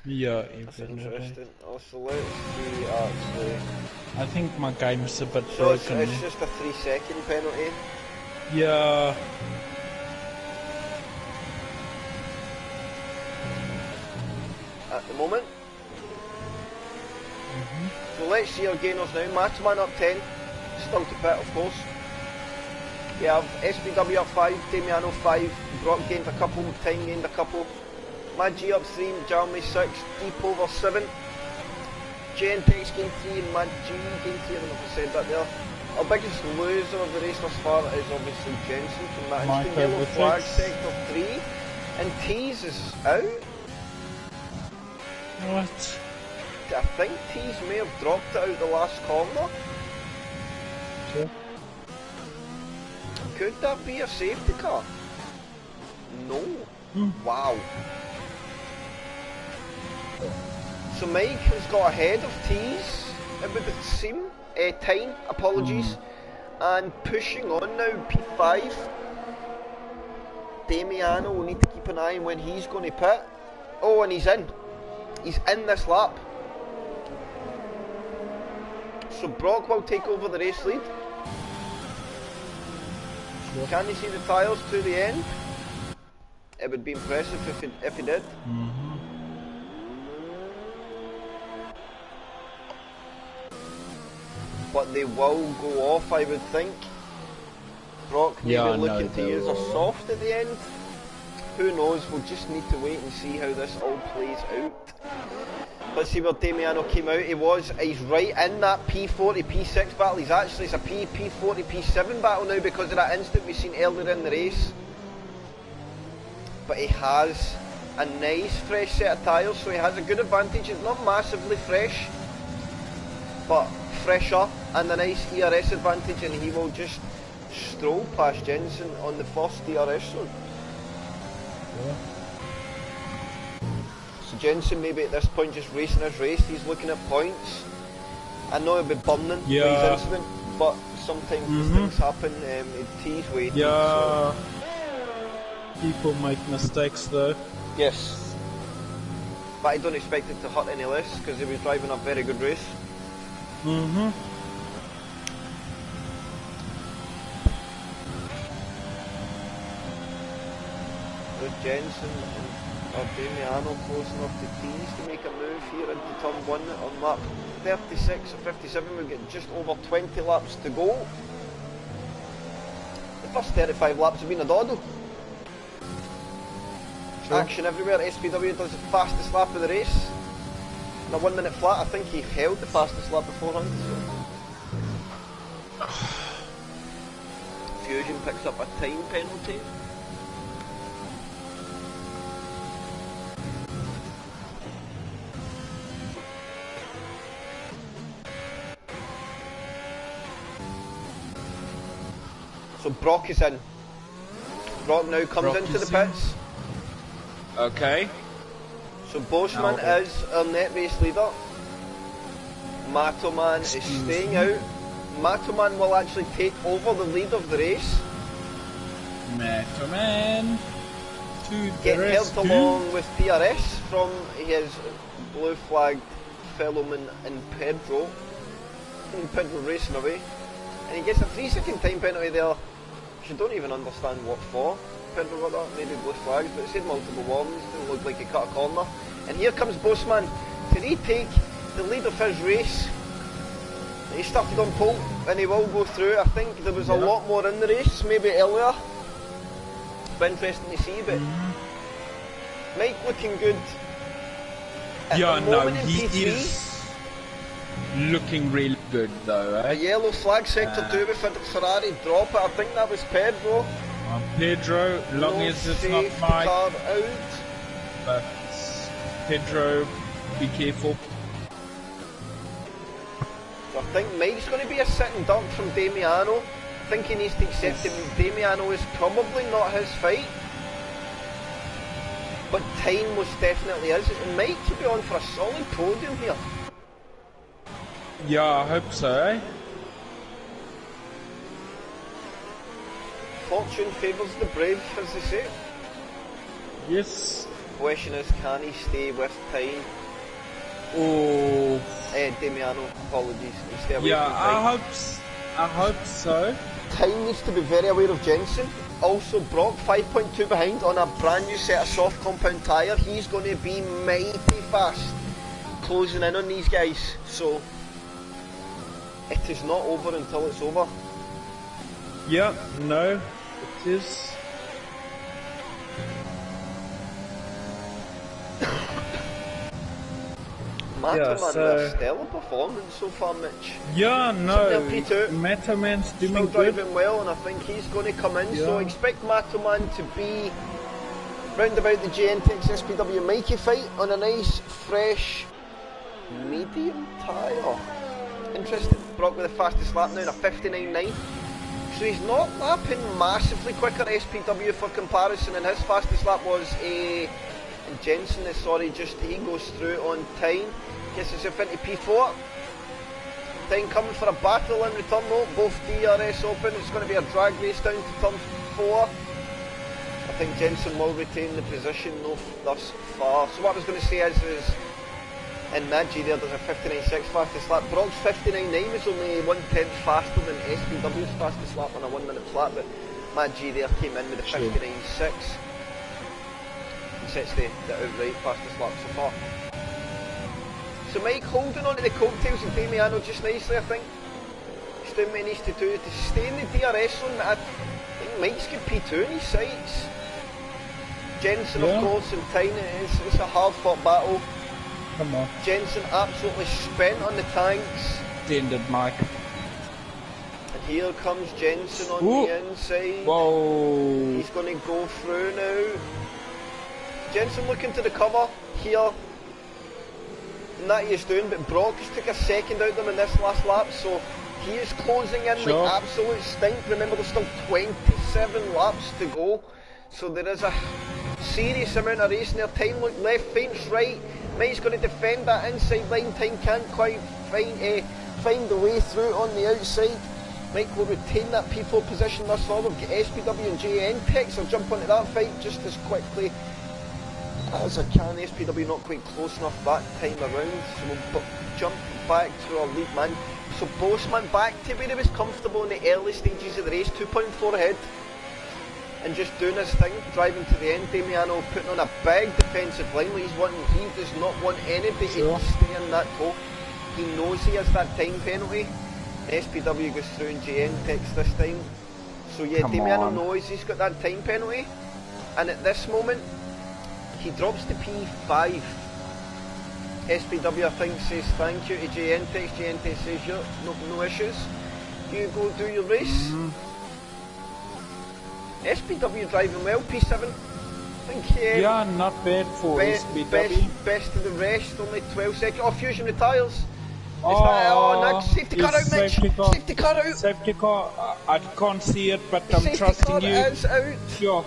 S2: Yeah,
S1: That's
S2: invalid.
S1: interesting. Also, let's see actually.
S2: I think my game's a bit
S1: So
S2: broken.
S1: it's just a 3-second penalty.
S2: Yeah.
S1: At the moment. So let's see our gainers now. Mataman up 10, still to pit of course. We have SPW up 5, Damiano 5, Brock gained a couple, Time gained a couple. Mad G up 3, Jeremy 6, Deep over 7. Gentex gained 3 and Mad G gained 3, I don't know if I said that there. Our biggest loser of the race thus far is obviously Jensen from that instant yellow flag, sector 3. And Tees is out.
S2: What?
S1: I think Tees may have dropped it out the last corner.
S2: Sure.
S1: Could that be a safety car? No. Wow. So Mike has got ahead of Tees, it would seem, time, apologies, and pushing on now, P5. Damiano will need to keep an eye on when he's going to pit. Oh, and he's in. He's in this lap. So Brock will take over the race lead. Can you see the tyres to the end? It would be impressive if he did. But they will go off, I would think. Brock maybe looking to use a soft at the end. Who knows, we'll just need to wait and see how this all plays out. Let's see where Damiano came out. He's right in that P4 to P6 battle. It's a P4 to P7 battle now because of that instant we've seen earlier in the race. But he has a nice fresh set of tyres, so he has a good advantage. It's not massively fresh, but fresher and a nice ERS advantage, and he will just stroll past Jensen on the first DRS zone.
S2: Yeah.
S1: So Jensen maybe at this point just racing his race, he's looking at points. I know he'll be burning with his incident, but sometimes these things happen, T's waiting.
S2: Yeah. So. People make mistakes though.
S1: Yes. But I don't expect it to hurt any less because he was driving a very good race. With Jensen and Damiano close enough to T's to make a move here into turn 1 on lap 36 or 57. We've got just over 20 laps to go. The first 35 laps have been a doddle. Sure. Action everywhere. SPW does the fastest lap of the race. In a 1 minute flat, I think he held the fastest lap beforehand. So. Fusion picks up a time penalty. So Brock is in. Brock now comes into the pits.
S3: Okay.
S1: So Boschman is our net race leader. Matoman is staying out. Matoman will actually take over the lead of the race.
S3: Matoman.
S2: to the
S1: Getting helped
S2: rescue.
S1: along with DRS from his blue flagged fellowman in Pedro. Pedro racing away. And he gets a 3-second time penalty there. You don't even understand what for. Pedro got that, maybe blue flags, but it said multiple warnings. Didn't look like he cut a corner. And here comes Bossman to retake the lead of his race. He started on pole and he will go through. I think there was a lot more in the race, maybe earlier. But interesting to see, but Mike looking good. At the moment in
S2: he
S1: P3.
S2: is looking really good though,
S1: A
S2: eh?
S1: yellow flag, sector 2 with Ferrari drop it. I think that was Pedro.
S2: Pedro, long
S1: No
S2: as it's
S1: safety
S2: not Mike,
S1: car out.
S2: but Pedro, be careful.
S1: So I think Mike's going to be a sitting duck from Damiano. I think he needs to accept it. Damiano is probably not his fight. But time most definitely is. And Mike could be on for a solid podium here.
S2: Yeah, I hope so, eh?
S1: Fortune favours the brave, as they say.
S2: Yes.
S1: Question is, can he stay with time?
S2: Oh,
S1: Damiano, apologies. And stay away
S2: yeah,
S1: from time.
S2: I hope so.
S1: Time needs to be very aware of Jensen. Also, Brock 5.2 behind on a brand new set of soft compound tyre. He's going to be mighty fast closing in on these guys. So, it is not over until it's over.
S2: Yeah, no, it is.
S1: Matterman
S2: so-
S1: with a stellar performance so far, Mitch.
S2: Yeah, no,
S1: Sitting there, P2.
S2: Metaman's
S1: Still
S2: doing good.
S1: driving well, and I think he's going to come in. So
S2: Yeah.
S1: expect Matterman to be round about the GNTX SPW Mikey fight on a nice, fresh, medium tyre. Interesting. Brock with the fastest lap now, a 59.9. So he's not lapping massively quicker SPW for comparison, and his fastest lap was and Jensen is he goes through on time. Gets himself into P4. Time coming for a battle in return though. Both DRS open. It's going to be a drag race down to turn 4. I think Jensen will retain the position though thus far. So what I was going to say is in Nagy there's a 59.6 fastest lap. Brock's 59.9 was only 1/10 faster than SPW's fastest lap on a 1 minute flat, but Nagy there came in with a 59.6 and sets the outright fastest lap so far. So Mike holding on to the coattails of Damiano just nicely, I think. He's doing what he needs to do to stay in the DRS zone. I think Mike's got P2 in his sights. Jensen of course and Tyne, it's a hard fought battle.
S2: Come on.
S1: Jensen absolutely spent on the tanks.
S2: Ended Mike.
S1: And here comes Jensen on the inside.
S2: Whoa.
S1: He's going to go through now. Jensen looking to the cover here. And that he is doing, but Brock has took a second out of them in this last lap, so he is closing in like absolute stink. Remember, there's still 27 laps to go, so there is a serious amount of racing there. Time look left, feints right. Mike's going to defend that inside line. Time can't quite find the way through on the outside. Mike will retain that P4 position thus far. We've got SPW and JNTX. I'll jump onto that fight just as quickly as I can. SPW not quite close enough that time around, so we'll jump back to our lead man. So Bossman back to where he was comfortable in the early stages of the race, 2.4 ahead, and just doing his thing, driving to the end. Damiano putting on a big defensive line like he does not want anybody to stay in that tow. He knows he has that time penalty. SPW goes through in JNTX this time. So yeah, Damiano knows he's got that time penalty, and at this moment he drops to P5. SPW I think says thank you to JNTX. JNTX says no issues. You go do your race. SPW driving well, P7. I think
S2: not bad for SPW.
S1: Best of the rest, only 12 seconds. Oh, Fusion retires.
S2: Nice.
S1: Safety car out, Mitch. Safety car out.
S2: Safety car, I can't see it, but I'm trusting you.
S1: Safety car is out.
S2: Sure.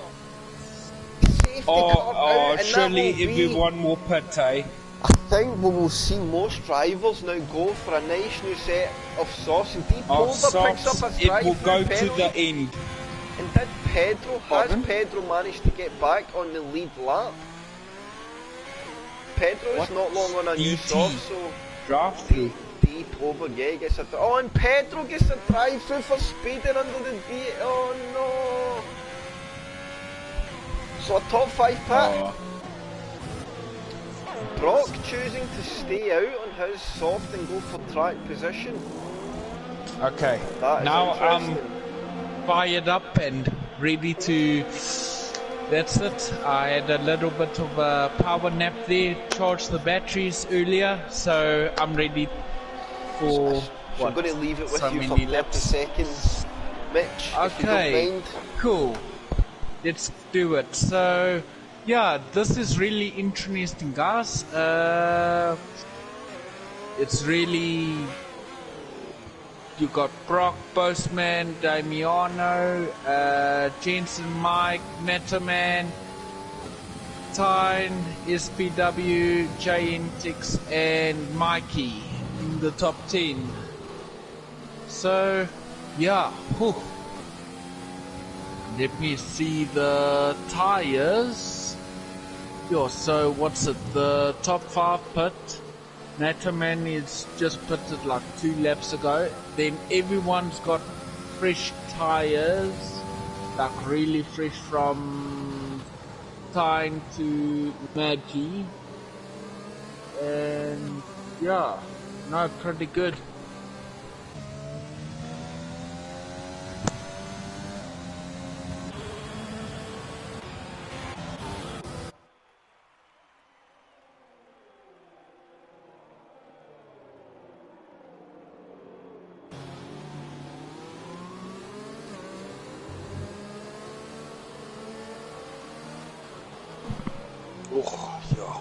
S1: Safety car out, and
S2: surely
S1: that will
S2: everyone will pit, eh?
S1: I think we will see most drivers now go for a nice new set of softs, and Deep Boulder picks up a
S2: It will go
S1: drive-through
S2: to the
S1: penalty.
S2: end.
S1: And did Pedro,
S3: Pardon?
S1: has Pedro managed to get back on the lead lap? Pedro is
S3: What?
S1: not long on a new
S2: DT.
S1: soft, so
S2: Draft through.
S1: deep over, yeah, he gets a... Oh, and Pedro gets a drive through for speeding under the D. Oh no! So a top 5 pit.
S2: Oh,
S1: Brock choosing to stay out on his soft and go for track position.
S2: okay.
S1: That is
S2: Now I'm
S1: interesting.
S3: Fired up and ready to. That's it. I had a little bit of a power nap there, charged the batteries earlier, so I'm ready for.
S1: So I'm going to leave it with
S3: so
S1: you for
S3: many
S1: 30
S3: laps.
S1: seconds, Mitch, if you
S3: Okay,
S1: don't mind.
S3: cool. Let's do it. So, yeah, this is really interesting, guys. It's really. You got Brock, Postman, Damiano, Jensen, Mike, Metaman, Tyne, SPW, JNTX, and Mikey in the top 10. So, yeah. Whew. Let me see the tires. Yo, so what's it? The top 5 pit. Natterman is just pitted like 2 laps ago. Then everyone's got fresh tires, like really fresh from Tyne to Maggie. And yeah, no, pretty good. Oh, yeah.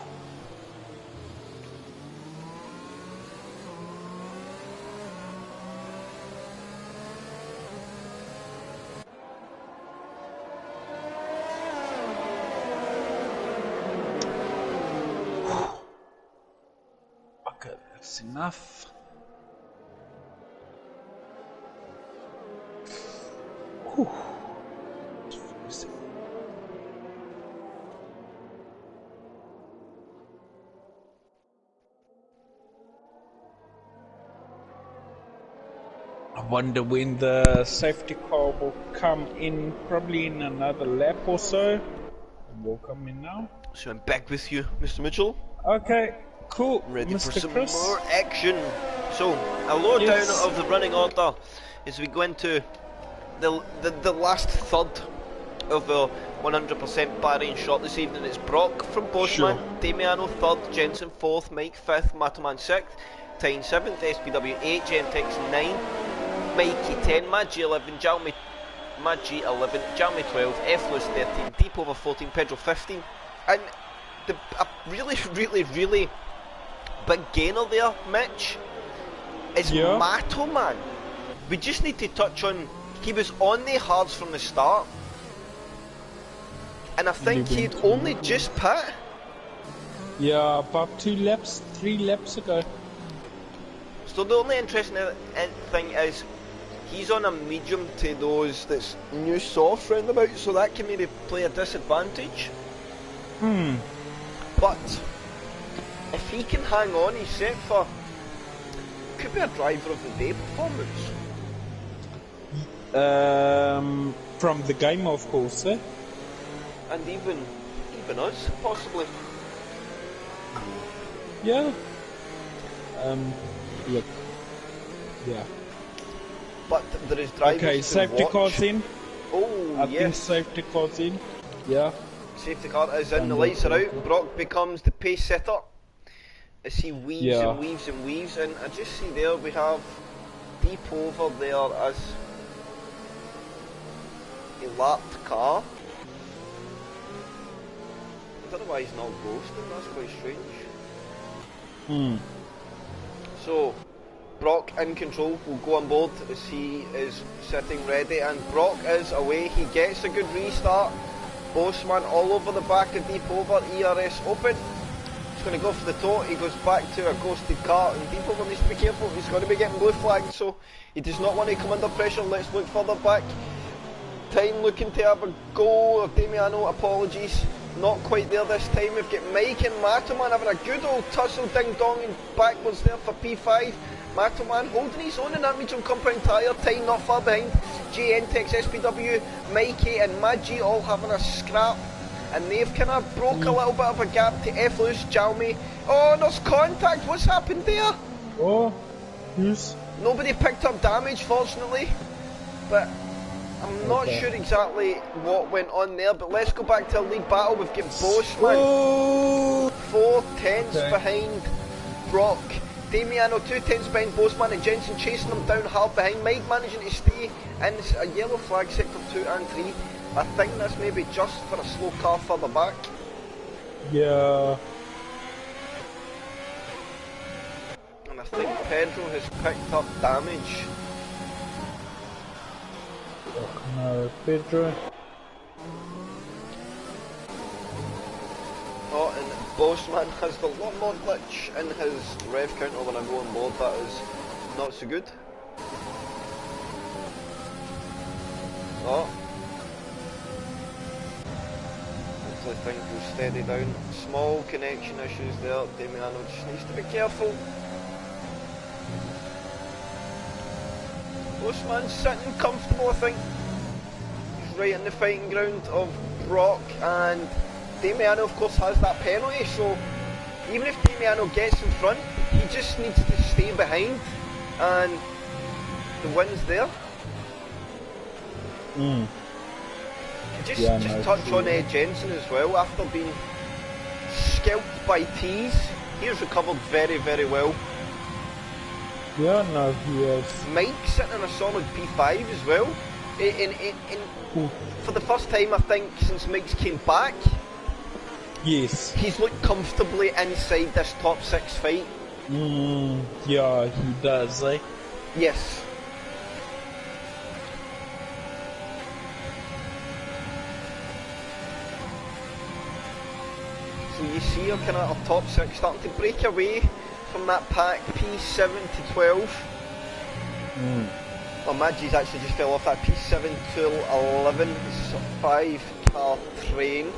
S3: Okay, that's enough. Whew.
S2: I wonder when the safety car will come in, probably in another lap or so. It will come in now.
S1: So I'm back with you, Mr. Mitchell.
S2: Okay, cool.
S1: Ready
S2: Mr.
S1: for some
S2: Chris.
S1: more action. So, a lowdown
S2: Yes.
S1: of the running order as we go into the last third of the 100% Bahrain shot this evening. It's Brock from Boschman,
S2: Sure.
S1: Damiano 3rd, Jensen 4th, Mike 5th, Mataman 6th, Tyne 7th, SPW 8, Gentex 9, Mikey 10, Maggi 11, Maggi 11, Jalmy 12, Eflus 13, Deep over 14, Pedro 15, and a really big gainer there, Mitch, is
S2: Yeah.
S1: Mato Man. We just need to touch on, he was on the hards from the start, and I think
S2: He
S1: he'd
S2: went-
S1: only just pit.
S2: Yeah, about 3 laps ago.
S1: So the only interesting thing is, he's on a medium to those that's new soft roundabout, so that can maybe play a disadvantage. But if he can hang on, he's set for, could be a driver of the day performance.
S2: From the game, of course, eh?
S1: And even us, possibly.
S2: Yeah. Look. Yeah.
S1: But there is drivers
S2: Okay,
S1: to
S2: safety
S1: watch.
S2: car's in.
S1: Oh,
S2: I think
S1: yes.
S2: safety car's in. Yeah.
S1: Safety car is in,
S2: And
S1: the lights are out. Brock becomes the pace setter as he weaves
S2: Yeah.
S1: and weaves and weaves. And I just see there we have Deep over there as a lapped car. I don't know why he's not ghosting, that's quite strange. So, Brock in control will go on board as he is sitting ready, and Brock is away. He gets a good restart. Boschman all over the back of Deep over, ERS open. He's going to go for the toe. He goes back to a ghosted car, and Deep over needs to be careful. He's going to be getting blue flagged, so he does not want to come under pressure. Let's look further back. time looking to have a go. Damiano, apologies, not quite there this time. We've got Mike and Matoman having a good old tussle, ding dong and backwards there for P5. Matoman holding his own in that medium compound tyre, time not far behind. GNTEX, SPW, Mikey and Maggi all having a scrap, and they've kind of broke a little bit of a gap to F loose, Jalmy. Oh, there's contact, what's happened there?
S2: Oh, who's?
S1: Nobody picked up damage, fortunately, but I'm not sure exactly what went on there. But let's go back to our lead battle. We've got Bossman 4 tenths behind Brock, Damiano 2 tenths behind Bossman, and Jensen chasing them down hard behind. Mike managing to stay in a yellow flag sector 2 and 3. I think that's maybe just for a slow car further back.
S2: Yeah.
S1: And I think Pedro has picked up damage.
S2: Oh, no, Pedro.
S1: Oh, and Bossman has the lot more glitch in his rev counter when I go on board. That is not so good. Oh. Hopefully things will steady down. Small connection issues there. Damiano just needs to be careful. Bossman's sitting comfortable, I think. He's right in the fighting ground of Brock, and Damiano of course has that penalty, so even if Damiano gets in front, he just needs to stay behind, and the win's there. Just touch on Jensen as well. After being scalped by T's, he's recovered very, very well.
S2: Yeah, no, he is.
S1: Mike sitting on a solid P5 as well. For the first time, I think, since Mike's came back,
S2: yes,
S1: he's looked comfortably inside this top 6 fight.
S2: Yeah, he does, eh?
S1: Yes. So you see our kind of our top 6 starting to break away from that pack, P7 to 12. Well, Magi's actually just fell off that P7 to 11. It's a 5-car train.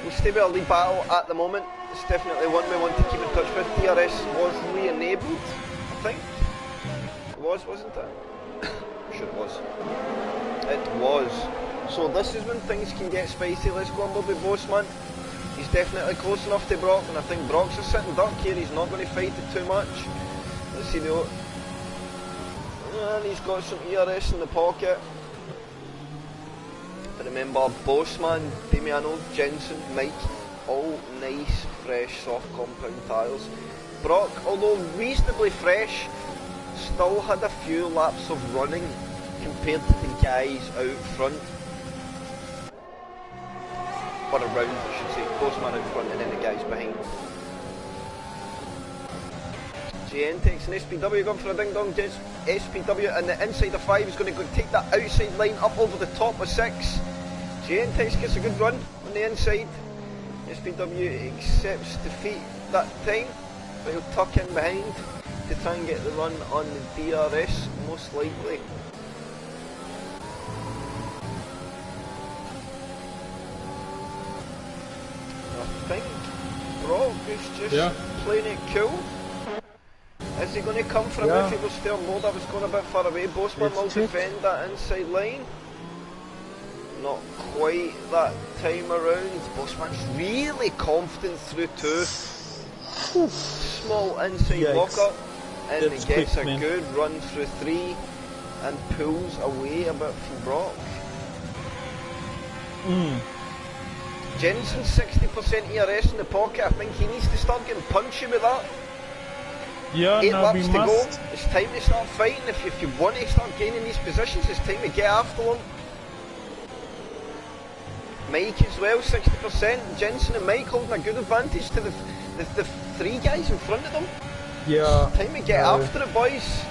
S1: We'll stay with our lead battle at the moment. It's definitely one we want to keep in touch with. DRS was re-enabled, I think. It was, wasn't it? I'm sure it was. It was. So this is when things can get spicy. Let's go on board with Bossman. He's definitely close enough to Brock, and I think Brock's a sitting duck here. He's not going to fight it too much. Let's see the... And he's got some ERS in the pocket. But remember, Bossman, Damiano, Jensen, Mike, all nice, fresh, soft compound tyres. Brock, although reasonably fresh, still had a few laps of running compared to the guys out front. Or around, I should say. Bossman out front and then the guys behind. GNTEX and SPW going for a ding dong. SPW and the inside of 5 is going to go take that outside line up over the top of 6. GNTEX gets a good run on the inside. SPW accepts defeat that time, but he'll tuck in behind to try and get the run on the DRS, most likely. I think Brock is just playing it cool. Is he going to come from if he was still on board? I was going a bit far away. Bossman will defend that inside line. Not quite that time around. Bossman's really confident through 2. Small inside lock-up. And he gets a good run through 3 and pulls away a bit from Brock. Jensen 60% ERS in the pocket. I think he needs to start getting punchy with that.
S2: Yeah,
S1: 8
S2: no,
S1: laps to go.
S2: must.
S1: It's time to start fighting. If you want to start gaining these positions, it's time to get after them. Mike as well, 60%. Jensen and Mike holding a good advantage to the 3 guys in front of them.
S2: Yeah.
S1: Time to get after it, boys.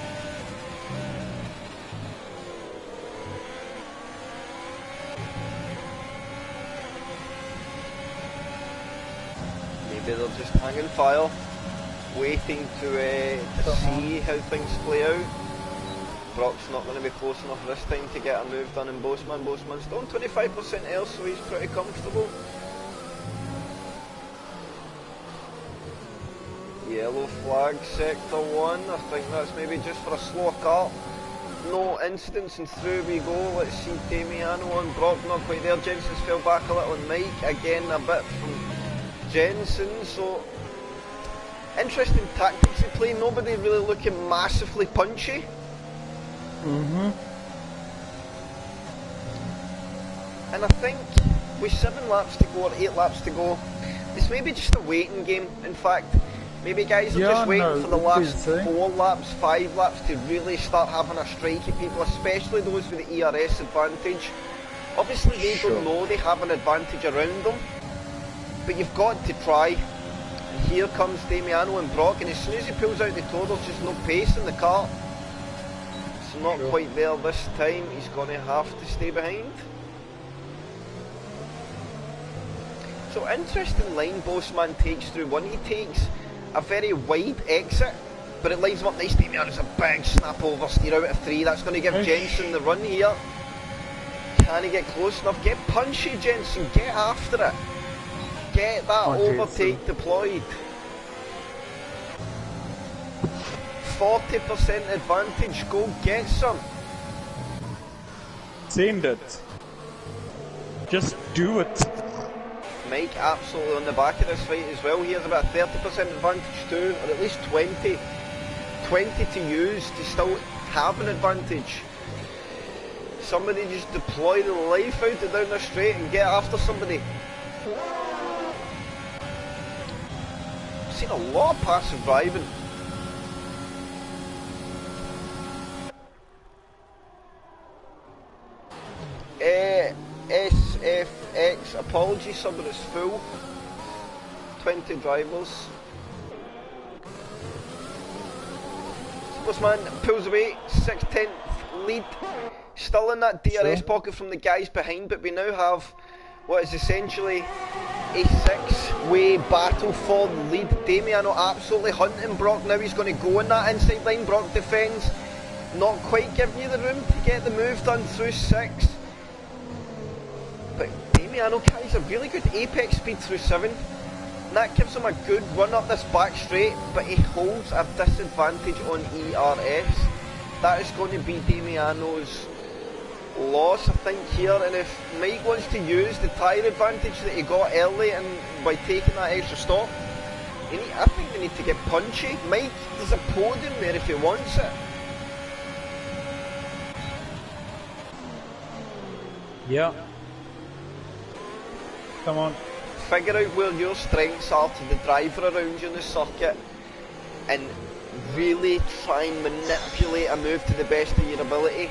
S1: Maybe they're just hanging fire, waiting to see how things play out. Brock's not going to be close enough this time to get a move done in Bossman. Bossman's still on 25% air, so he's pretty comfortable. Yellow flag, sector 1. I think that's maybe just for a slower car. No incidents, and through we go. Let's see Damiano and Brock, not quite there. Jensen's fell back a little, and Mike again a bit from Jensen. So interesting tactics they play. Nobody really looking massively punchy. And I think with 7 laps to go or 8 laps to go, it's maybe just a waiting game. In fact, maybe guys are just waiting for the last 4 laps, 5 laps to really start having a strike at people, especially those with the ERS advantage. Obviously they don't know they have an advantage around them, but you've got to try. And here comes Damiano and Brock, and as soon as he pulls out the toe, there's just no pace in the car. It's not quite there this time. He's going to have to stay behind. So interesting line Bossman takes through 1. He takes a very wide exit, but it lines him up nice. Damiano's a big snap over steer out of 3. That's going to give Jensen the run here. Can he get close enough? Get punchy, Jensen. Get after it. Get that overtake deployed. 40% advantage. Go get some.
S2: Send it. Just do it.
S1: Mike absolutely on the back of this fight as well. He has about 30% advantage too, or at least 20. 20 to use to still have an advantage. Somebody just deploy the life out it down the straight and get after somebody. I've seen a lot of passive driving. SFX, apologies sir, but it's full. 20 drivers. Bossman pulls away, 6/10 lead. Still in that DRS pocket from the guys behind, but we now have what is essentially a 6-way battle for the lead. Damiano absolutely hunting Brock now. He's going to go in that inside line. Brock defends, not quite giving you the room to get the move done through 6. But Damiano carries a really good apex speed through 7. And that gives him a good run up this back straight, but he holds a disadvantage on ERS. That is going to be Damiano's loss, I think, here. And if Mike wants to use the tyre advantage that he got early and by taking that extra stop, I think they need to get punchy. Mike, there's a podium there if he wants it.
S2: Yeah. Come on.
S1: Figure out where your strengths are to the driver around you in the circuit and really try and manipulate a move to the best of your ability.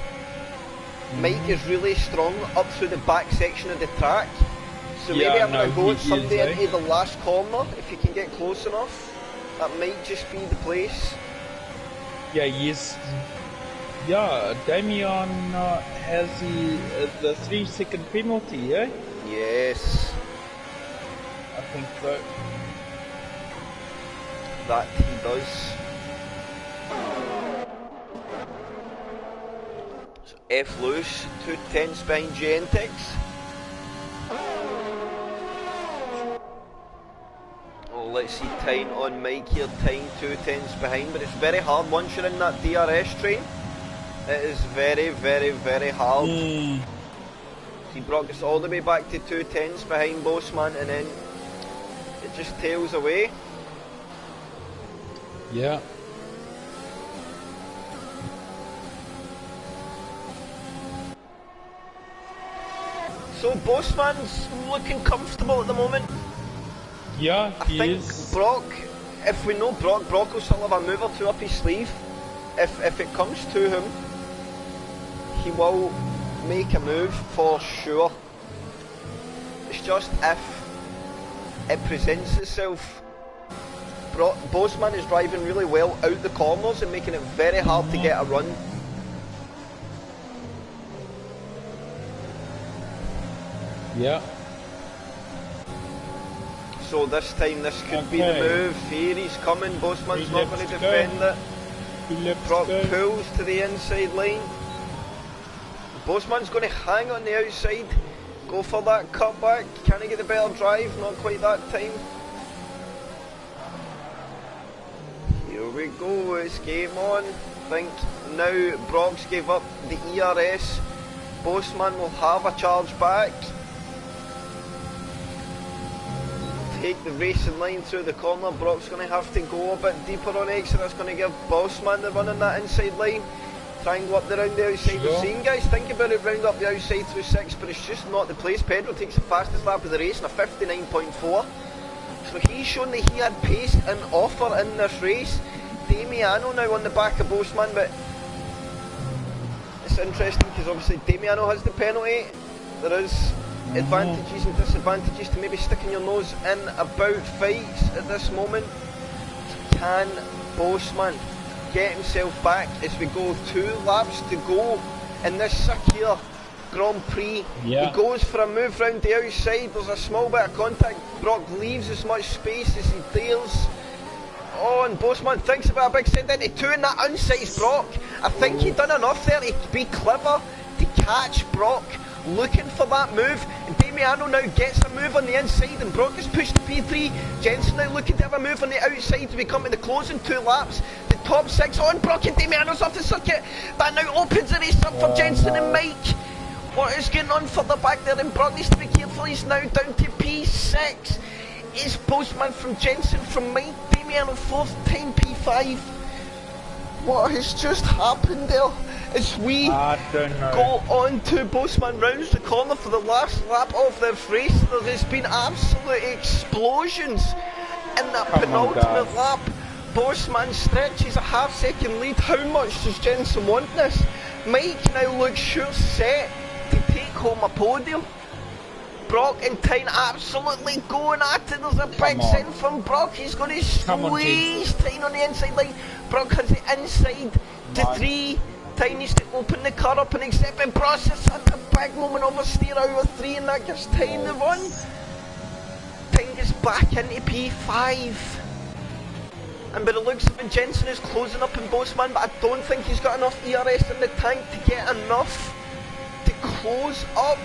S1: Mike is really strong up through the back section of the track, so maybe I'm going to go at somebody into the last corner if you can get close enough. That might just be the place.
S2: Yeah, yes. Yeah, Damian has the 3-second penalty, eh?
S1: Yes.
S2: I think so.
S1: That he does. So F loose, 2/10 behind Gentex. Oh, let's see time on Mike here, time 2/10 behind, but it's very hard once you're in that DRS train. It is very, very, very hard. He brought us all the way back to 2/10 behind Bossman, and then it just tails away.
S2: Yeah.
S1: So Bossman's looking comfortable at the moment.
S2: Yeah,
S1: I think Brock, if we know Brock will still have a move or two up his sleeve. If it comes to him, he will make a move for sure. It's just if it presents itself. Bossman is driving really well out the corners and making it very hard to get a run.
S2: Yeah.
S1: So this time this could be the move. Here he's coming, Bossman's not going to defend it.
S2: 2 laps
S1: Brock
S2: to go.
S1: pulls to the inside line. Bossman's going to hang on the outside. Go for that cutback. Can he get the better drive? Not quite that time. Here we go, it's game on. I think now Brock's gave up the ERS. Bossman will have a charge back. Take the racing line through the corner. Brock's going to have to go a bit deeper on exit. That's going to give Bossman the run on that inside line. Try and go up the round the outside.
S2: Sure.
S1: We've seen guys think about it, round up the outside through 6, but it's just not the place. Pedro takes the fastest lap of the race in a 59.4. So he's shown that he had pace and offer in this race. Damiano now on the back of Bossman, but it's interesting because obviously Damiano has the penalty. There is advantages and disadvantages to maybe sticking your nose in about fights at this moment. Can Bossman get himself back as we go 2 laps to go in this Sakir Grand Prix?
S2: Yeah.
S1: He goes for a move round the outside. There's a small bit of contact. Brock leaves as much space as he dares. Oh, and Bossman thinks about a big send into 2 and that unsized Brock. I think he done enough there to be clever to catch Brock looking for that move, and Damiano now gets a move on the inside and Brock is pushed to P3. Jensen now looking to have a move on the outside as we come to the closing 2 laps. The top 6 on Brock and Damiano's off the circuit. That now opens the race up for Jensen and Mike. What is going on further back there, and Brock needs to be careful. He's now down to P6. It's Bossman from Jensen from Mike. Damiano 4th time P5. What has just happened there? As we
S2: I don't know.
S1: go on to Bossman rounds the corner for the last lap of this race. There has been absolute explosions in that penultimate lap. Bossman stretches a half-second lead. How much does Jensen want this? Mike now looks sure set to take home a podium. Brock and Tyne absolutely going at it. There's a big send from Brock. He's going to squeeze Tyne on the inside line. Brock has the inside to 3. Tyne needs to open the car up and accept the process. That's a big moment oversteer out of 3, and that gives Tyne the run. Tyne gets back into P5. And by the looks of it, Jensen is closing up in Bossman, but I don't think he's got enough ERS in the tank to get enough to close up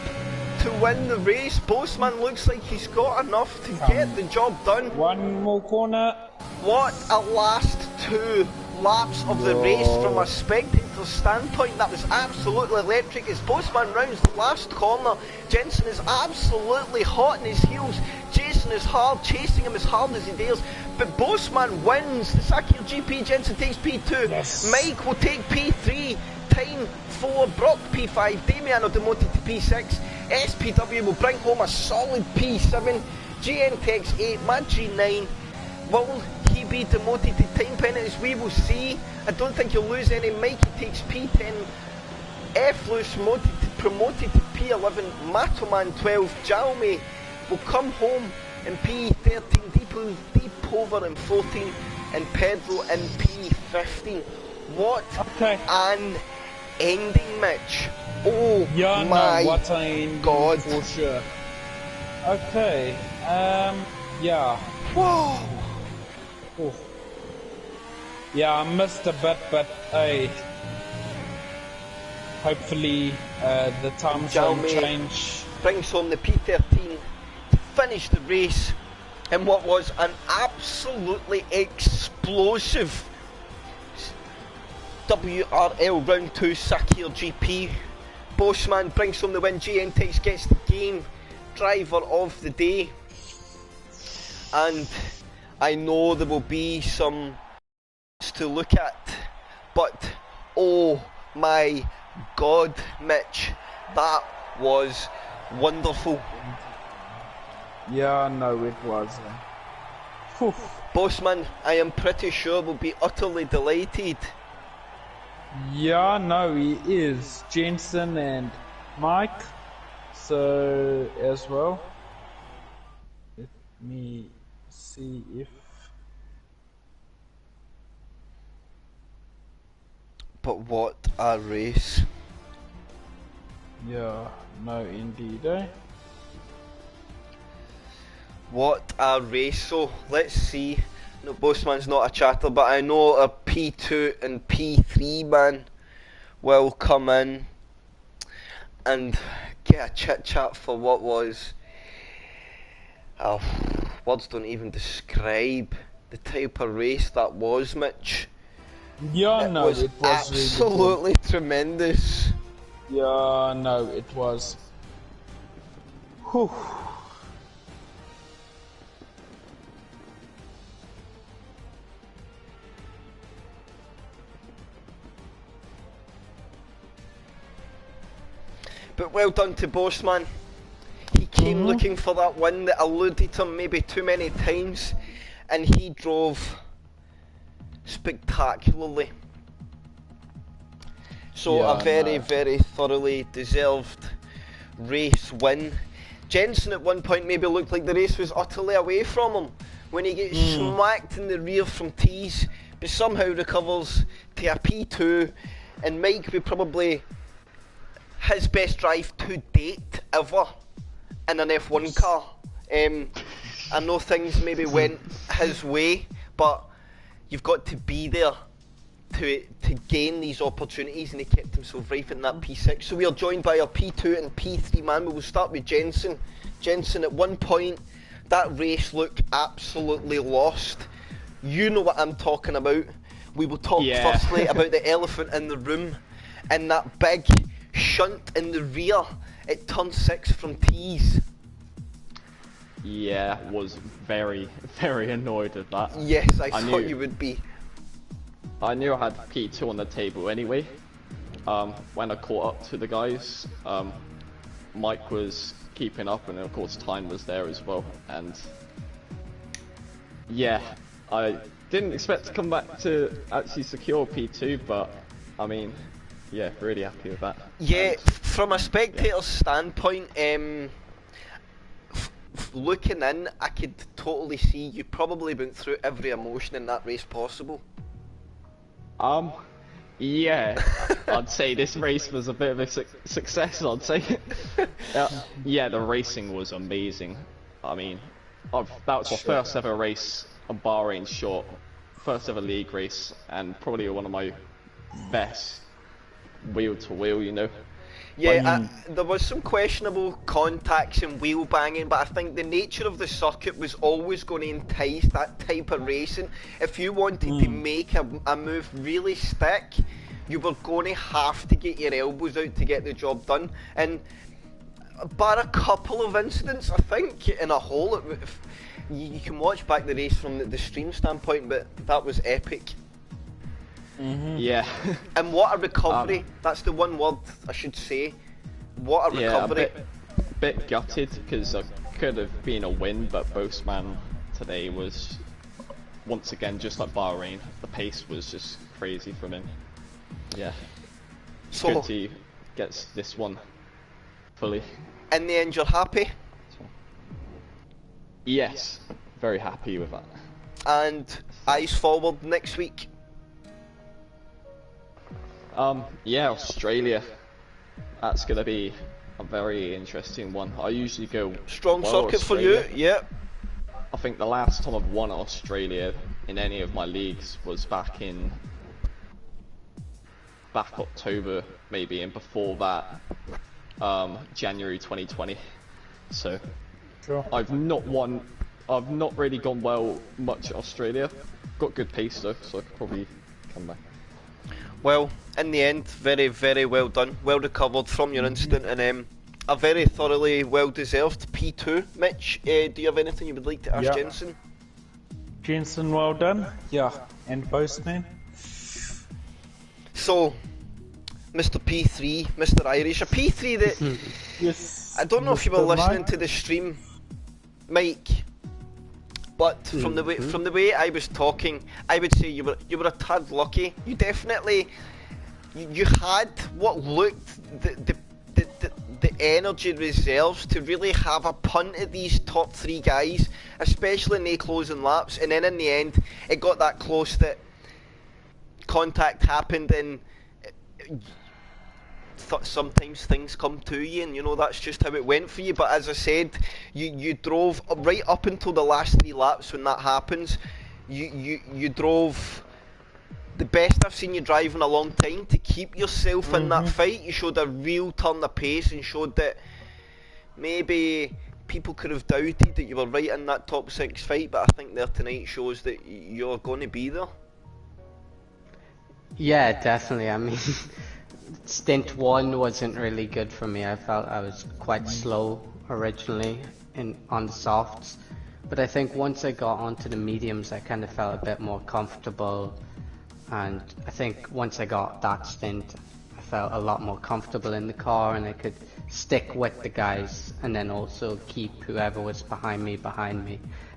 S1: to win the race. Bossman looks like he's got enough to get the job done.
S2: 1 more corner.
S1: What a last 2 laps of the race from a spectator's standpoint. That was absolutely electric. As Bossman rounds the last corner, Jensen is absolutely hot in his heels. Jason is hard, chasing him as hard as he dares. But Bossman wins the Sakir GP. Jensen takes P2.
S2: Yes.
S1: Mike will take P3. Tyne 4. Brock P5. Damiano demoted to P6. SPW will bring home a solid P7. GN takes 8. Mad G 9. Will he be demoted to time penalties? We will see. I don't think he'll lose any. Mikey takes P10. F. Lewis promoted to P11. Matoman 12. Jaume will come home in P13. Deepover in 14. And Pedro in P15. What an ending, Mitch. Oh
S2: Yeah,
S1: my
S2: no, what an ending
S1: God.
S2: for sure. Okay, yeah.
S1: Whoa.
S2: Oh. Yeah, I missed a bit, but hey, hopefully the times won't
S1: Jaume
S2: change.
S1: brings home the P13 to finish the race in what was an absolutely explosive WRL Round 2 Sakir GP. Bossman brings home the win. GN Tex gets the game driver of the day. And I know there will be some to look at, but oh my God, Mitch, that was wonderful.
S2: Yeah, no, it wasn't. Whew.
S1: Bossman, I am pretty sure, will be utterly delighted.
S2: Yeah, no, he is. Jensen and Mike, so as well. Let me see if...
S1: But what a race.
S2: Yeah, no, indeed, eh?
S1: What a race. So let's see No, Bossman's not a chatter, but I know a P2 and P3 man will come in and get a chit chat for what was. Oh, words don't even describe the type of race that was, Mitch.
S2: Yeah,
S1: It
S2: no,
S1: was
S2: it was really
S1: absolutely tremendous.
S2: good. Yeah, no, it was. Whew.
S1: But well done to Bossman. He came looking for that win that eluded him maybe too many times, and he drove spectacularly. So
S2: Yeah,
S1: a very,
S2: no.
S1: very thoroughly deserved race win. Jensen at one point maybe looked like the race was utterly away from him when he gets smacked in the rear from T's, but somehow recovers to a P2, and Mike would probably his best drive to date ever in an F1 car. I know things maybe went his way, but you've got to be there to gain these opportunities, and he kept himself right in that P6. So we are joined by our P2 and P3 man. We will start with Jensen. Jensen, at one point, that race looked absolutely lost. You know what I'm talking about. We will talk firstly about the elephant in the room and that big shunt in the rear at turn 6 from T's.
S5: Yeah, was very, very annoyed at that.
S1: Yes, I thought you would be.
S5: I knew I had P2 on the table anyway. When I caught up to the guys, Mike was keeping up, and of course time was there as well. And yeah, I didn't expect to come back to actually secure P2, but I mean, yeah, really happy with that.
S1: Yeah,
S5: and,
S1: from a spectator's standpoint, looking in, I could totally see you probably went through every emotion in that race possible.
S5: Yeah, I'd say this race was a bit of a success, I'd say. Yeah, the racing was amazing. I mean, that was my first ever race on Bahrain short, first ever league race, and probably one of my best wheel to wheel, you know.
S1: Yeah, there was some questionable contacts and wheel banging, but I think the nature of the circuit was always going to entice that type of racing. If you wanted to make a move really stick, you were going to have to get your elbows out to get the job done. And bar a couple of incidents, I think, in a whole, you can watch back the race from the stream standpoint, but that was epic.
S5: Yeah.
S1: And what a recovery. That's the one word I should say. What a recovery.
S5: Yeah, a bit gutted, because it could have been a win, but Boastman today was, once again, just like Bahrain, the pace was just crazy from him. Yeah.
S1: So,
S5: good to get this one fully.
S1: in the end, you're happy?
S5: Yes, very happy with that.
S1: And eyes forward next week?
S5: Yeah, Australia. That's gonna be a very interesting one. I usually go
S1: Strong
S5: well,
S1: circuit
S5: Australia.
S1: for you, yep.
S5: I think the last time I've won Australia in any of my leagues was back October maybe, and before that, January 2020. So I've not really gone well much at Australia. Got good pace though, so I could probably come back.
S1: Well, in the end, very, very well done. Well recovered from your incident, and a very thoroughly well-deserved P2. Mitch, do you have anything you would like to ask Jensen?
S2: Jensen, well done. Yeah, and Boastman.
S1: So, Mr. P3, Mr. Irish, a P3 that
S2: Yes.
S1: I don't know if you were listening to the stream, Mike, but from the way I was talking, I would say you were a tad lucky. You definitely you had what looked the energy reserves to really have a punt at these top 3 guys, especially in the closing laps, and then in the end it got that close that contact happened, and sometimes things come to you, and you know that's just how it went for you. But as I said, you drove right up until the last 3 laps when that happens. you drove the best I've seen you drive in a long time to keep yourself in that fight. You showed a real turn of pace and showed that maybe people could have doubted that you were right in that top 6 fight, but I think there tonight shows that you're going to be there.
S6: Yeah, definitely. I mean, stint 1 wasn't really good for me. I felt I was quite slow originally on the softs, but I think once I got onto the mediums, I kind of felt a bit more comfortable, and I think once I got that stint, I felt a lot more comfortable in the car, and I could stick with the guys and then also keep whoever was behind me,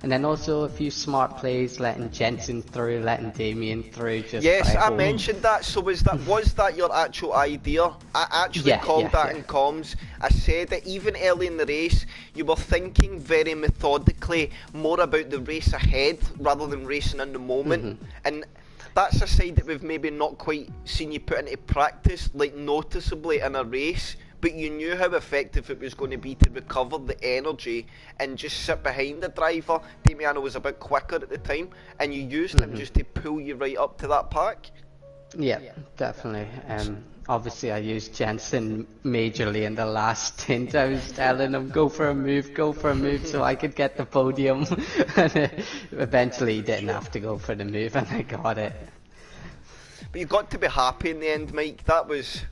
S6: and then also a few smart plays, letting Jensen through, letting Damien through. Just
S1: yes, I
S6: home.
S1: mentioned that. So was that your actual idea? I actually called that in comms. I said that even early in the race, you were thinking very methodically more about the race ahead rather than racing in the moment, and that's a side that we've maybe not quite seen you put into practice, like noticeably in a race. But you knew how effective it was going to be to recover the energy and just sit behind the driver. Damiano was a bit quicker at the time, and you used him just to pull you right up to that pack.
S6: Yeah, definitely. Obviously, I used Jensen majorly in the last stint. I was telling him, go for a move, so I could get the podium. And eventually, he didn't have to go for the move, and I got it.
S1: But you got to be happy in the end, Mike. That was...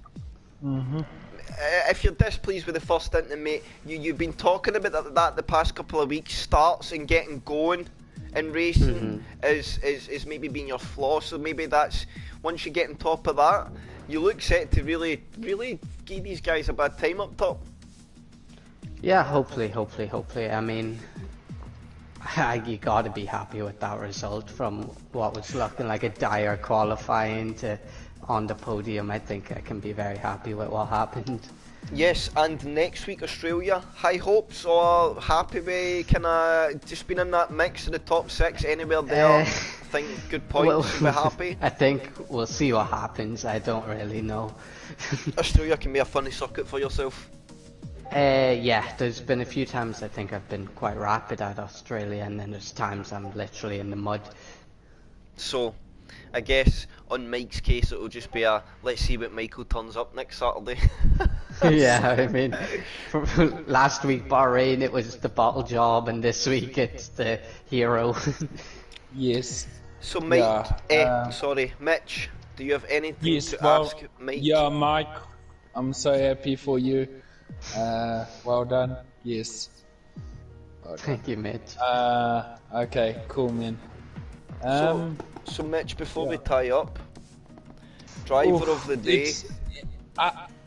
S1: if you're displeased with the first stint, then mate, you've been talking about that the past couple of weeks. Starts and getting going in racing is maybe being your flaw. So maybe that's, once you get on top of that, you look set to really give these guys a bad time up top.
S6: Yeah, hopefully. I mean, you got to be happy with that result from what was looking like a dire qualifying to on the podium. I think I can be very happy with what happened.
S1: Yes, and next week Australia, high hopes or happy with kind of just being in that mix of the top 6 anywhere there? I think good points, we're happy.
S6: I think we'll see what happens. I don't really know.
S1: Australia can be a funny circuit for yourself.
S6: Yeah, there's been a few times I think I've been quite rapid at Australia, and then there's times I'm literally in the mud.
S1: So, I guess on Mike's case it'll just be a let's see what Michael turns up next Saturday.
S6: Yeah, I mean, last week Bahrain it was the bottle job, and this week it's the hero.
S2: Yes.
S1: So Mike, sorry, Mitch, do you have anything to ask Mike?
S2: Yeah, Mike, I'm so happy for you. Well done. Yes. Well done.
S6: Thank you, Mitch.
S2: Okay, cool, man.
S1: So Mitch, before we tie up, driver of the day.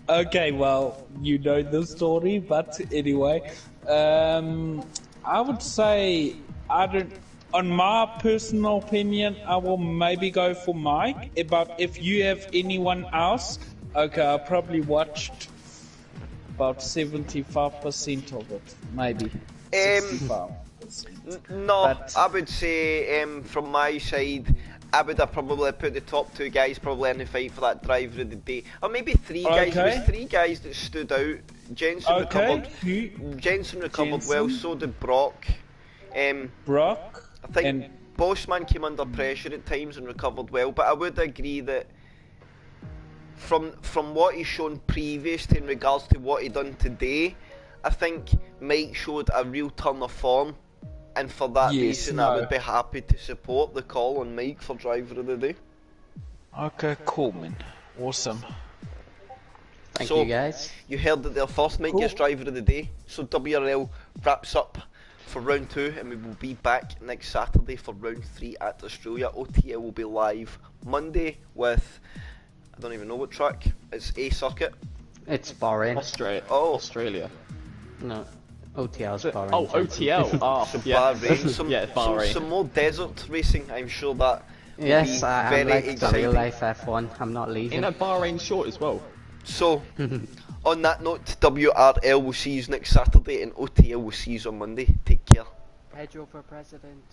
S2: Okay, well, you know the story, but anyway, I would say on my personal opinion, I will maybe go for Mike. But if you have anyone else, okay, I probably watched about 75% of it, maybe 65%.
S1: No,
S2: But
S1: I would say from my side, I would have probably put the top 2 guys probably in the fight for that driver of the day, or maybe 3 guys. There was 3 guys that stood out. Jensen recovered. Jensen recovered well. So did Brock.
S2: Brock.
S1: I think Bossman came under pressure at times and recovered well. But I would agree that from what he's shown previously in regards to what he done today, I think Mike showed a real turn of form. And for that reason, I would be happy to support the call on Mike for driver of the day.
S2: Okay, cool, man. Awesome.
S6: Thank you, guys.
S1: You heard that their first Mike gets driver of the day. So WRL wraps up for round 2, and we will be back next Saturday for round 3 at Australia. OTL will be live Monday with, I don't even know what track. It's a circuit.
S6: It's Bahrain.
S5: Australia.
S6: No. OTL's Bahrain.
S5: Oh, OTL.
S1: So Bahrain.
S5: Bahrain.
S1: Some more desert racing. I'm sure that.
S6: Yes, I'm like
S1: exciting.
S6: real life F1. I'm not leaving.
S5: In a Bahrain short as well.
S1: So, on that note, WRL will see you next Saturday, and OTL will see you on Monday. Take care.
S7: Pedro for president.